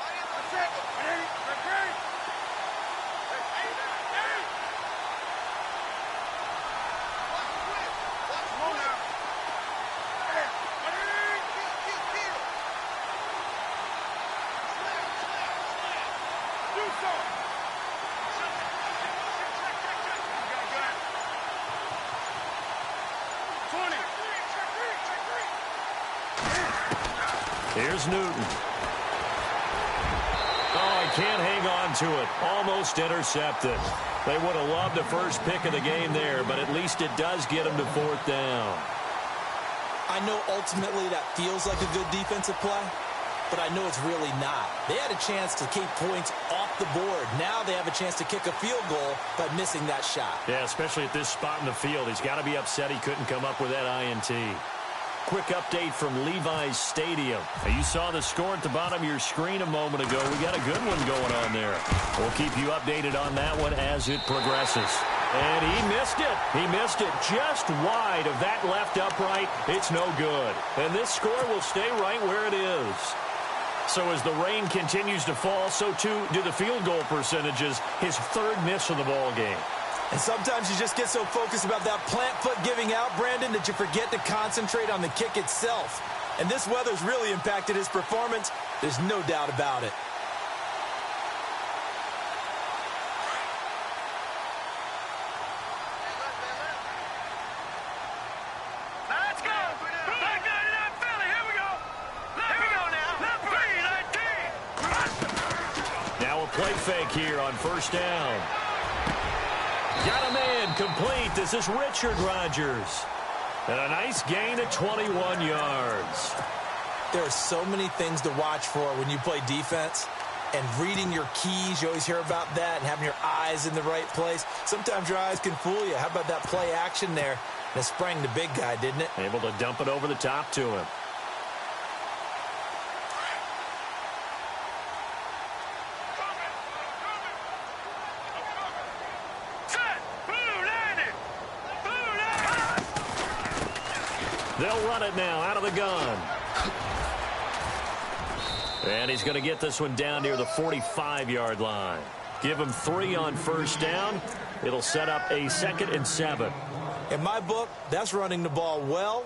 Here's Newton. Oh, he can't hang on to it. Almost intercepted. They would have loved the first pick of the game there, but at least it does get them to 4th down. I know ultimately that feels like a good defensive play, but I know it's really not. They had a chance to keep points off the board. Now they have a chance to kick a field goal by missing that shot. Yeah, especially at this spot in the field. He's got to be upset he couldn't come up with that INT. Quick update from Levi's Stadium. Now, you saw the score at the bottom of your screen a moment ago. We got a good one going on there. We'll keep you updated on that one as it progresses. And he missed it. He missed it just wide of that left upright. It's no good. And this score will stay right where it is. So as the rain continues to fall, so too do the field goal percentages. His 3rd miss of the ball game. And sometimes you just get so focused about that plant foot giving out, Brandon, that you forget to concentrate on the kick itself. And this weather's really impacted his performance. There's no doubt about it. Let's go. Back down to that Philly. Here we go. Here we go now. Left 3, 19. Now a play fake here on 1st down. Got a man complete. This is Richard Rodgers. And a nice gain of 21 yards. There are so many things to watch for when you play defense. And reading your keys, you always hear about that, and having your eyes in the right place. Sometimes your eyes can fool you. How about that play action there? That sprang the big guy, didn't it? Able to dump it over the top to him. They'll run it now out of the gun. And he's going to get this one down near the 45-yard line. Give him 3 on 1st down. It'll set up a 2nd and 7. In my book, that's running the ball well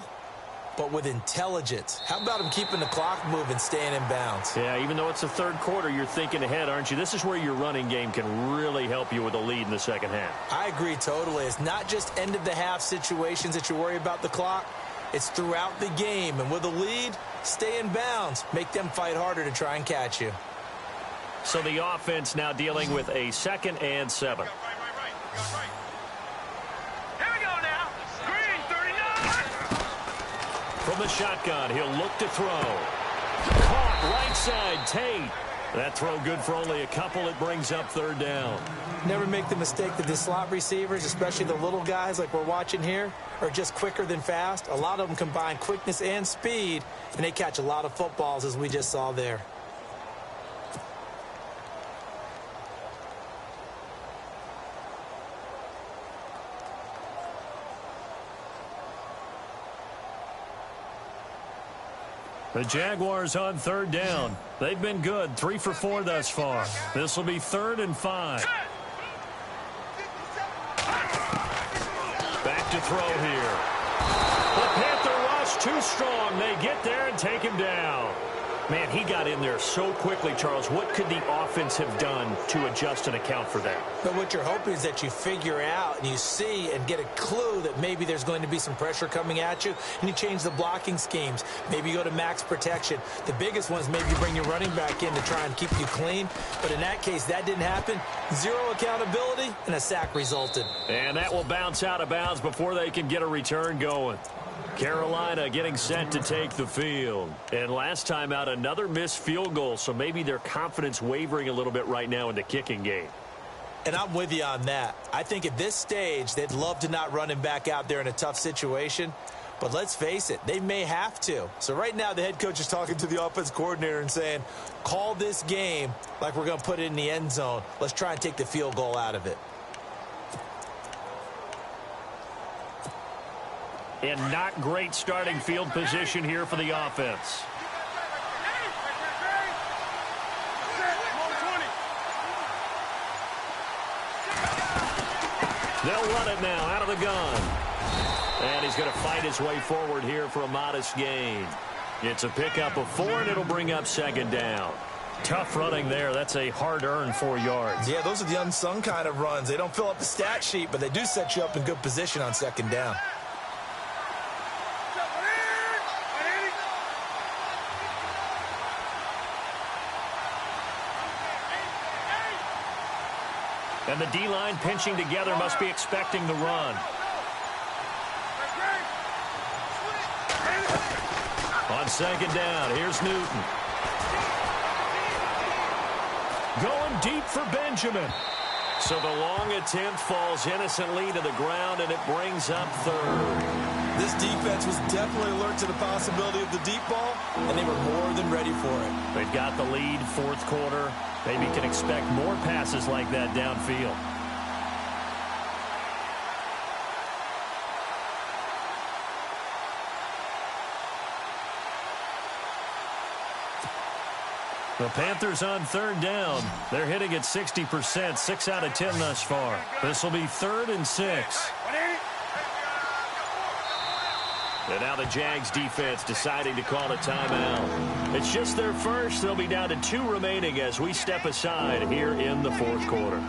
but with intelligence. How about him keeping the clock moving, staying in bounds? Yeah, even though it's the third quarter, you're thinking ahead, aren't you? This is where your running game can really help you with a lead in the second half. I agree totally. It's not just end-of-the-half situations that you worry about the clock. It's throughout the game. And with a lead, stay in bounds. Make them fight harder to try and catch you. So the offense now dealing with a 2nd and 7. Right. Here we go now. Green 39. From the shotgun, he'll look to throw. Caught right side, Tate. That throw good for only a couple. It brings up 3rd down. Never make the mistake that the slot receivers, especially the little guys like we're watching here, are just quicker than fast. A lot of them combine quickness and speed, and they catch a lot of footballs, as we just saw there. The Jaguars on 3rd down. They've been good, 3 for 4 thus far. This will be 3rd and 5. Back to throw here. The Panther rush too strong. They get there and take him down. Man, he got in there so quickly, Charles. What could the offense have done to adjust and account for that? But what you're hoping is that you figure out and you see and get a clue that maybe there's going to be some pressure coming at you, and you change the blocking schemes. Maybe you go to max protection. The biggest one is maybe you bring your running back in to try and keep you clean. But in that case, that didn't happen. 0 accountability, and a sack resulted. And that will bounce out of bounds before they can get a return going. Carolina getting set to take the field. And last time out, another missed field goal, so maybe their confidence wavering a little bit right now in the kicking game. And I'm with you on that. I think at this stage, they'd love to not run him back out there in a tough situation. But let's face it, they may have to. So right now, the head coach is talking to the offense coordinator and saying, call this game like we're going to put it in the end zone. Let's try and take the field goal out of it. And not great starting field position here for the offense. They'll run it now out of the gun. And he's going to fight his way forward here for a modest gain. It's a pickup of 4, and it'll bring up 2nd down. Tough running there. That's a hard-earned 4 yards. Yeah, those are the unsung kind of runs. They don't fill up the stat sheet, but they do set you up in good position on 2nd down. And the D-line pinching together must be expecting the run. On 2nd down, here's Newton. Going deep for Benjamin. So the long attempt falls innocently to the ground, and it brings up 3rd. This defense was definitely alert to the possibility of the deep ball, and they were more than ready for it. They've got the lead, 4th quarter. Maybe can expect more passes like that downfield. The Panthers on 3rd down. They're hitting at 60%, 6 out of 10 thus far. This will be 3rd and 6. And now the Jags defense deciding to call a timeout. It's just their first. They'll be down to 2 remaining as we step aside here in the 4th quarter.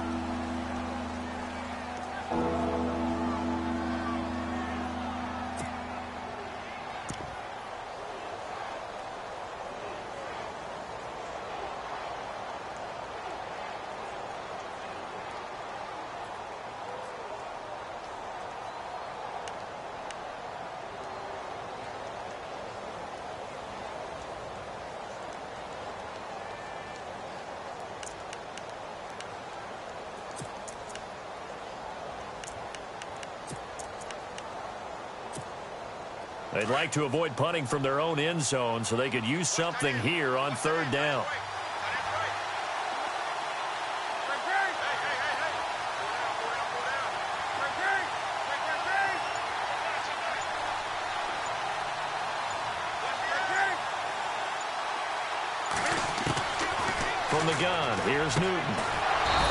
They'd like to avoid punting from their own end zone so they could use something here on 3rd down. From the gun, here's Newton.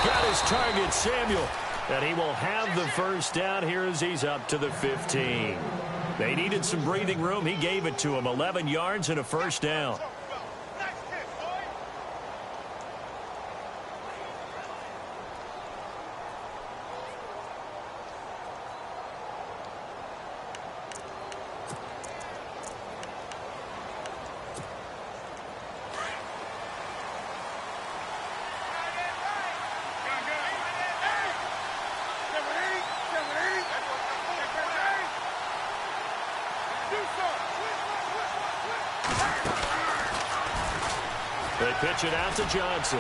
Got his target, Samuel. And he will have the 1st down here as he's up to the 15. They needed some breathing room. He gave it to them. 11 yards and a first down. They pitch it out to Johnson.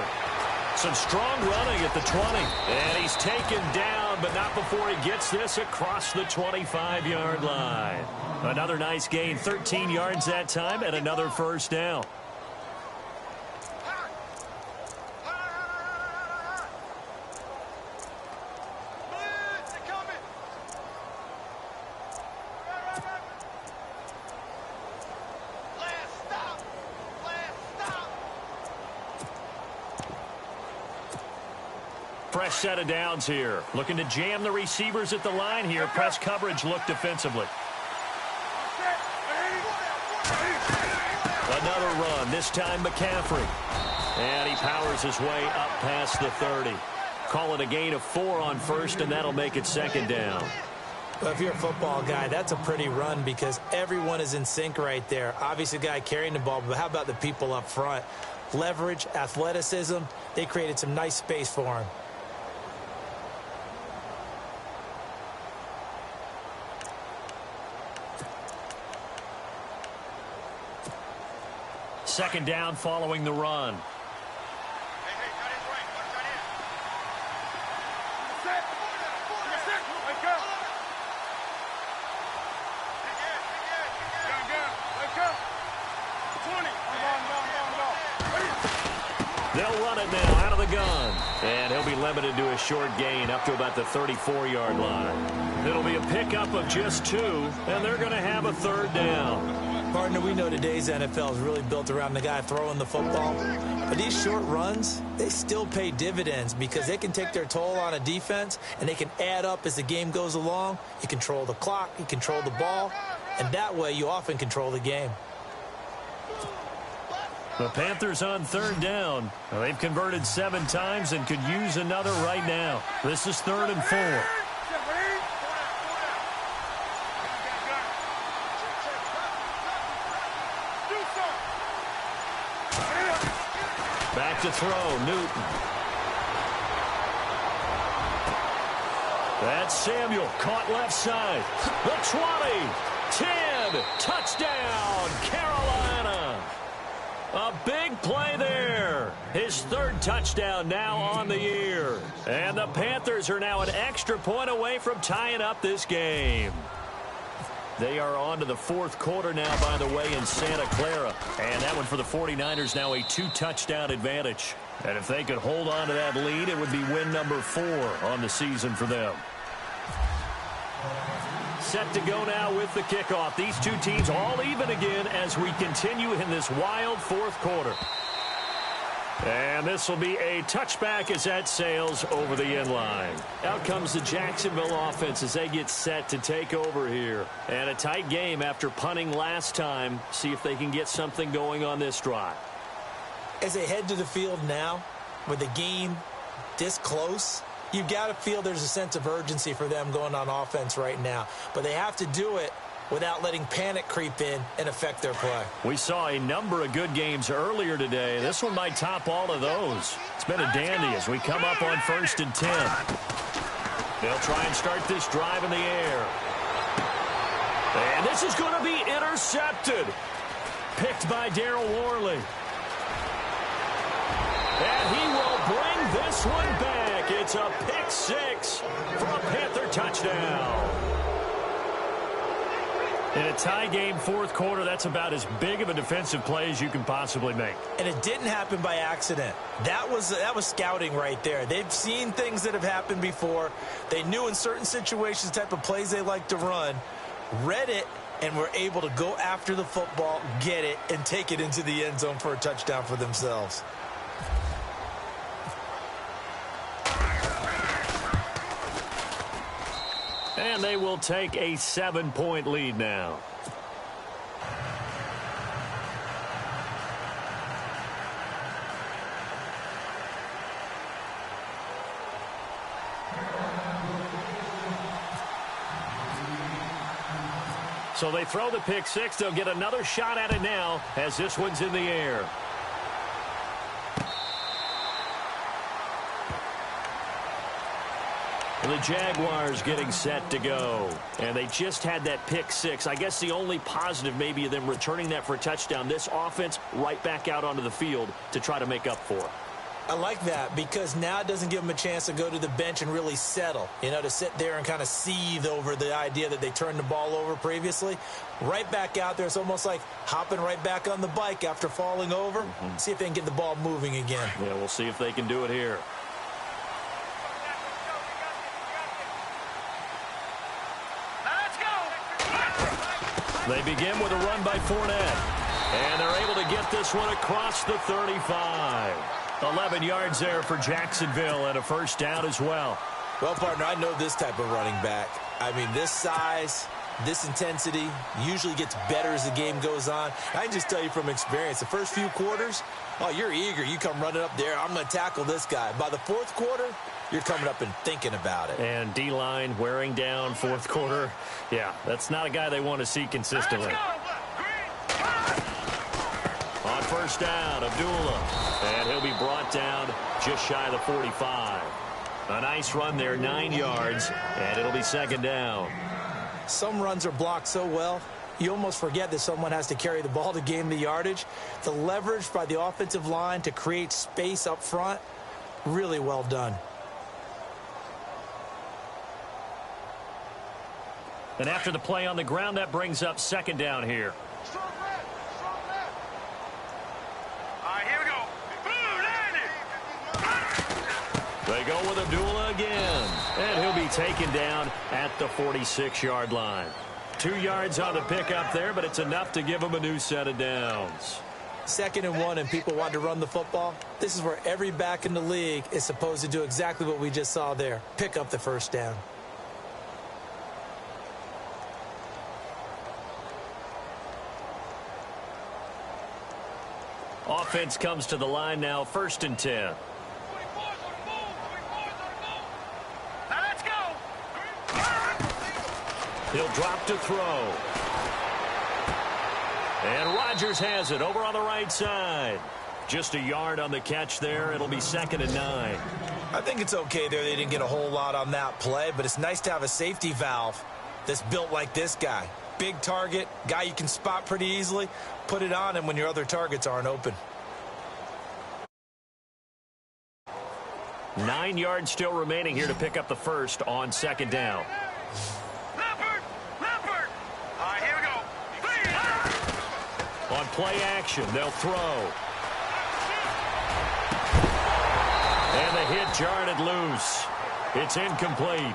Some strong running at the 20. And he's taken down, but not before he gets this across the 25-yard line. Another nice gain, 13 yards that time, and another first down. Fresh set of downs here. Looking to jam the receivers at the line here. Press coverage look defensively. Another run, this time McCaffrey. And he powers his way up past the 30. Call it a gain of 4 on first, and that'll make it second down. Well, if you're a football guy, that's a pretty run because everyone is in sync right there. Obviously, the guy carrying the ball, but how about the people up front? Leverage, athleticism, they created some nice space for him. Second down following the run. They'll run it now out of the gun. And he'll be limited to a short gain up to about the 34-yard line. It'll be a pickup of just 2, and they're going to have a third down. Partner, we know today's NFL is really built around the guy throwing the football. But these short runs, they still pay dividends because they can take their toll on a defense, and they can add up as the game goes along. You control the clock, you control the ball, and that way you often control the game. The Panthers on third down. Well, they've converted 7 times and could use another right now. This is 3rd and 4. Back to throw, Newton. That's Samuel, caught left side. The 20, 10, touchdown, Carolina. A big play there. His 3rd touchdown now on the year. And the Panthers are now an extra point away from tying up this game. They are on to the 4th quarter now, by the way, in Santa Clara. And that one for the 49ers now a 2-touchdown advantage. And if they could hold on to that lead, it would be win number 4 on the season for them. Set to go now with the kickoff. These two teams all even again as we continue in this wild 4th quarter. And this will be a touchback as that sails over the end line. Out comes the Jacksonville offense as they get set to take over here. And a tight game after punting last time. See if they can get something going on this drive. As they head to the field now, with the game this close, you've got to feel there's a sense of urgency for them going on offense right now. But they have to do it without letting panic creep in and affect their play. We saw a number of good games earlier today. This one might top all of those. It's been a dandy as we come up on 1st and 10. They'll try and start this drive in the air. And this is going to be intercepted. Picked by Darryl Worley. And he will bring this one back. It's a pick 6 for a Panther touchdown. In a tie game 4th quarter, that's about as big of a defensive play as you can possibly make. And it didn't happen by accident. That was scouting right there. They've seen things that have happened before. They knew in certain situations the type of plays they like to run, read it, and were able to go after the football, get it, and take it into the end zone for a touchdown for themselves. And they will take a 7-point lead now. So they throw the pick six. They'll get another shot at it now as this one's in the air. The Jaguars getting set to go. And they just had that pick six. I guess the only positive maybe of them returning that for a touchdown. This offense right back out onto the field to try to make up for it. I like that because now it doesn't give them a chance to go to the bench and really settle, to sit there and kind of seethe over the idea that they turned the ball over previously. Right back out there, it's almost like hopping right back on the bike after falling over. See if they can get the ball moving again. Yeah, we'll see if they can do it here. They begin with a run by Fournette. And they're able to get this one across the 35. 11 yards there for Jacksonville and a first down as well. Well, partner, I know this type of running back. I mean, this size, this intensity usually gets better as the game goes on. I can just tell you from experience, the first few quarters, you're eager. You come running up there, I'm going to tackle this guy. By the fourth quarter, you're coming up and thinking about it. And D-line wearing down fourth quarter. Yeah, that's not a guy they want to see consistently. On first down, Abdullah. And he'll be brought down just shy of the 45. A nice run there, 9 yards, and it'll be second down. Some runs are blocked so well, you almost forget that someone has to carry the ball to gain the yardage. The leverage by the offensive line to create space up front, really well done. And after the play on the ground, that brings up second down here. They go with Abdullah again, and he'll be taken down at the 46-yard line. 2 yards on the pickup there, but it's enough to give him a new set of downs. 2nd and 1, and people want to run the football. This is where every back in the league is supposed to do exactly what we just saw there. Pick up the first down. Offense comes to the line now, 1st and 10. He'll drop to throw. And Rodgers has it over on the right side. Just a yard on the catch there. It'll be 2nd and 9. I think it's okay there. They didn't get a whole lot on that play, but it's nice to have a safety valve that's built like this guy. Big target, guy you can spot pretty easily. Put it on him when your other targets aren't open. 9 yards still remaining here to pick up the first on 2nd down. On play action, they'll throw. And the hit jarred it loose. It's incomplete.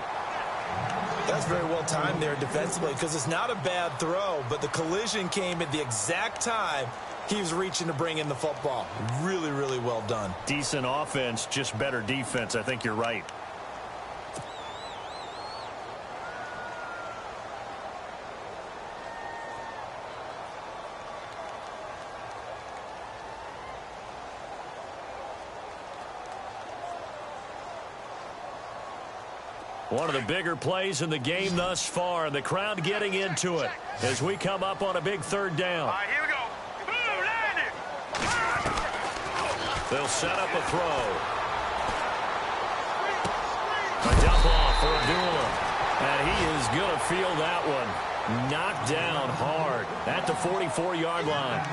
That's very well timed there defensively because it's not a bad throw, but the collision came at the exact time he was reaching to bring in the football. Really, really well done. Decent offense, just better defense. I think you're right. One of the bigger plays in the game thus far, and the crowd getting into it as we come up on a big 3rd down. All right, here we go. Boom, land it. They'll set up a throw. A dump off for Abdullah. And he is going to feel that one. Knocked down hard at the 44-yard line.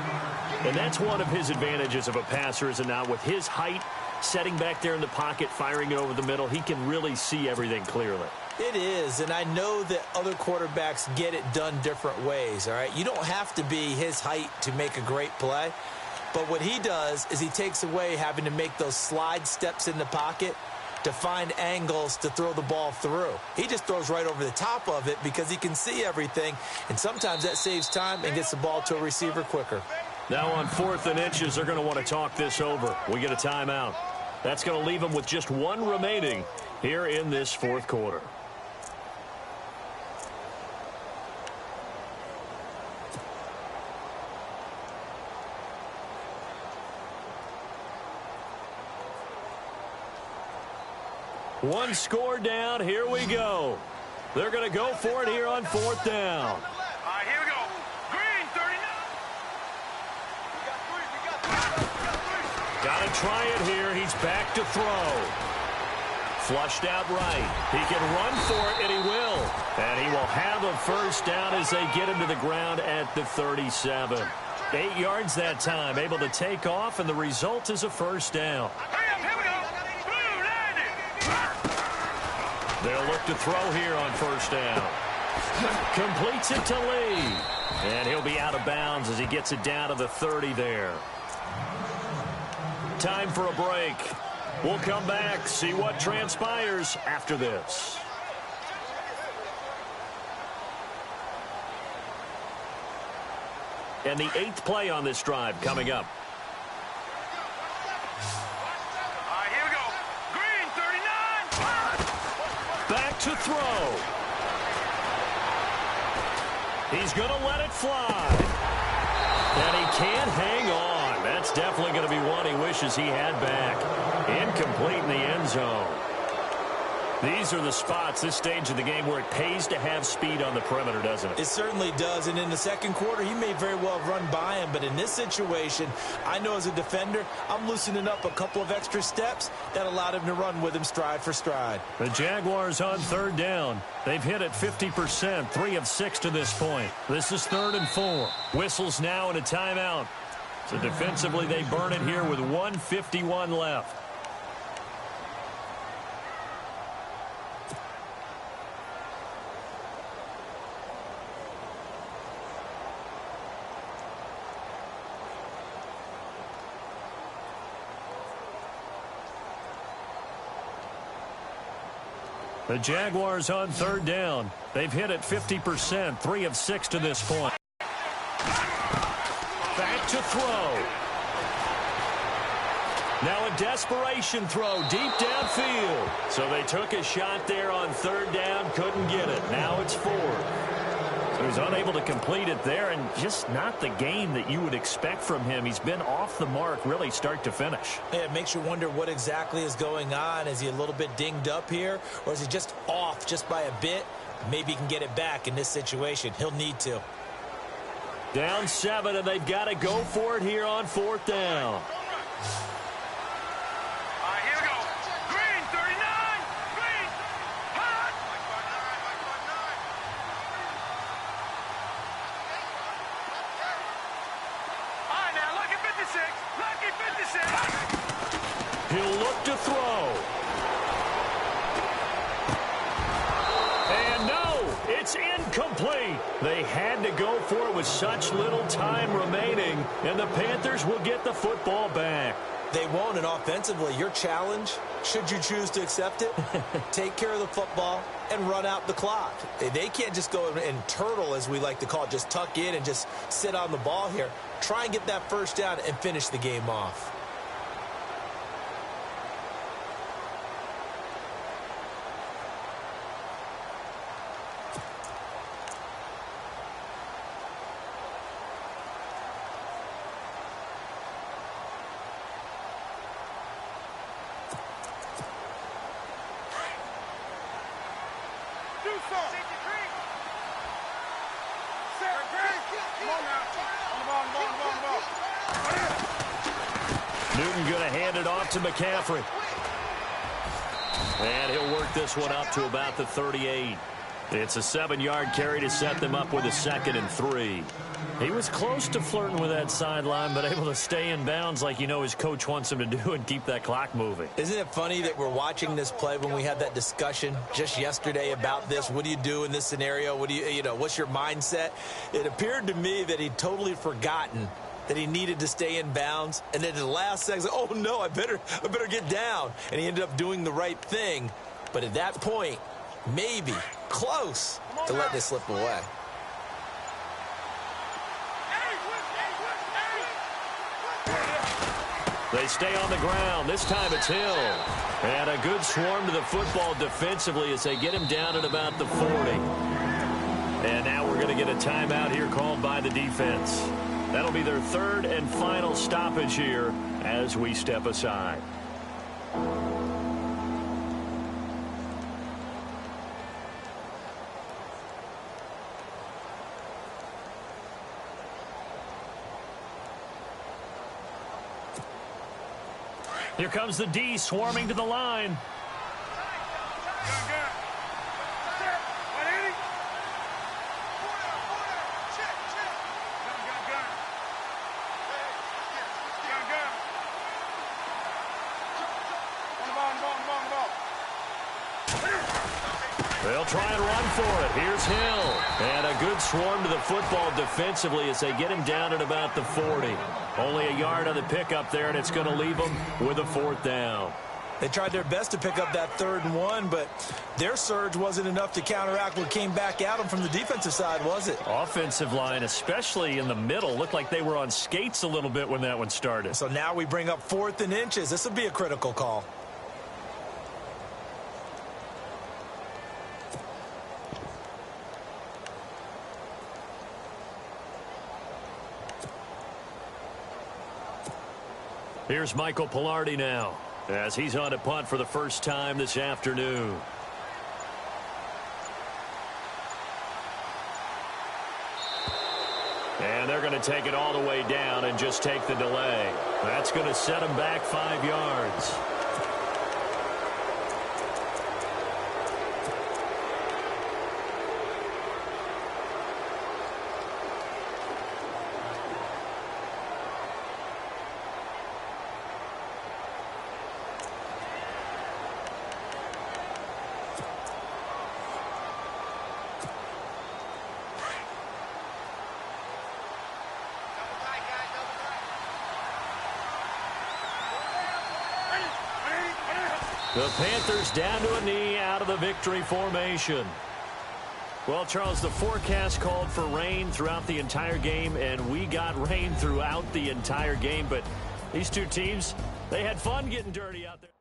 And that's one of his advantages of a passer, is it not? With his height, setting back there in the pocket, firing it over the middle, he can really see everything clearly. It is, and I know that other quarterbacks get it done different ways, all right? You don't have to be his height to make a great play, but what he does is he takes away having to make those slide steps in the pocket to find angles to throw the ball through. He just throws right over the top of it because he can see everything, and sometimes that saves time and gets the ball to a receiver quicker. Now on 4th and inches, they're going to want to talk this over. We get a timeout. That's going to leave them with just 1 remaining here in this 4th quarter. One score down. Here we go. They're going to go for it here on 4th down. All right, here we go. Green, 39. Got to try it here. He's back to throw. Flushed out right. He can run for it, and he will. And he will have a first down as they get him to the ground at the 37. 8 yards that time, able to take off, and the result is a first down. Hurry up, here we go. Boom, landed. They'll look to throw here on first down. Completes it to Lee. And he'll be out of bounds as he gets it down to the 30 there. Time for a break. We'll come back, see what transpires after this. And the 8th play on this drive coming up. All right, here we go. Green, 39. Back to throw. He's going to let it fly. And he can't hang on. That's definitely going to be one he wishes he had back. Incomplete in the end zone. These are the spots, this stage of the game, where it pays to have speed on the perimeter, doesn't it? It certainly does. And in the second quarter, he may very well have run by him. But in this situation, I know as a defender, I'm loosening up a couple of extra steps that allowed him to run with him stride for stride. The Jaguars on 3rd down. They've hit it 50%, 3 of 6 to this point. This is 3rd and 4. Whistles now and a timeout. So defensively, they burn it here with 1:51 left. The Jaguars on 3rd down. They've hit it 50%, 3 of 6 to this point. Back to throw. Now a desperation throw deep downfield. So they took a shot there on 3rd down, couldn't get it. Now it's 4th. So he's unable to complete it there, and just not the game that you would expect from him. He's been off the mark really start to finish. Yeah, it makes you wonder what exactly is going on. Is he a little bit dinged up here, or is he just off just by a bit? Maybe he can get it back in this situation. He'll need to. Down 7, and they've got to go for it here on 4th down. All right, here we go. Green, 39. Green. Hot. All right, now, lucky 56. Lucky 56. He'll look to throw. And no, it's incomplete. They had to go for it with such little time remaining, and the Panthers will get the football back. They won't, and offensively, your challenge, should you choose to accept it, take care of the football and run out the clock. They can't just go and turtle, as we like to call it, just tuck in and just sit on the ball here. Try and get that first down and finish the game off. Newton going to hand it off to McCaffrey. And he'll work this one up to about the 38. It's a 7-yard carry to set them up with a 2nd and 3. He was close to flirting with that sideline, but able to stay in bounds like you know his coach wants him to do and keep that clock moving. Isn't it funny that we're watching this play when we had that discussion just yesterday about this? What do you do in this scenario? What do you know, what's your mindset? It appeared to me that he'd totally forgotten that he needed to stay in bounds, and then at the last second, oh no, I better get down. And he ended up doing the right thing. But at that point, maybe close to letting this slip away. They stay on the ground. This time it's Hill. And a good swarm to the football defensively as they get him down at about the 40. And now we're going to get a timeout here called by the defense. That'll be their 3rd and final stoppage here as we step aside. Here comes the D swarming to the line. They'll try and run for it. Here's Hill. And a good swarm to the football defensively as they get him down at about the 40. Only a yard on the pickup there, and it's going to leave them with a 4th down. They tried their best to pick up that 3rd and 1, but their surge wasn't enough to counteract what came back at them from the defensive side, was it? Offensive line, especially in the middle, looked like they were on skates a little bit when that one started. So now we bring up 4th and inches. This will be a critical call. Here's Michael Pilardi now, as he's on to punt for the first time this afternoon. And they're going to take it all the way down and just take the delay. That's going to set them back 5 yards. The Panthers down to a knee out of the victory formation. Well, Charles, the forecast called for rain throughout the entire game, and we got rain throughout the entire game. But these two teams, they had fun getting dirty out there.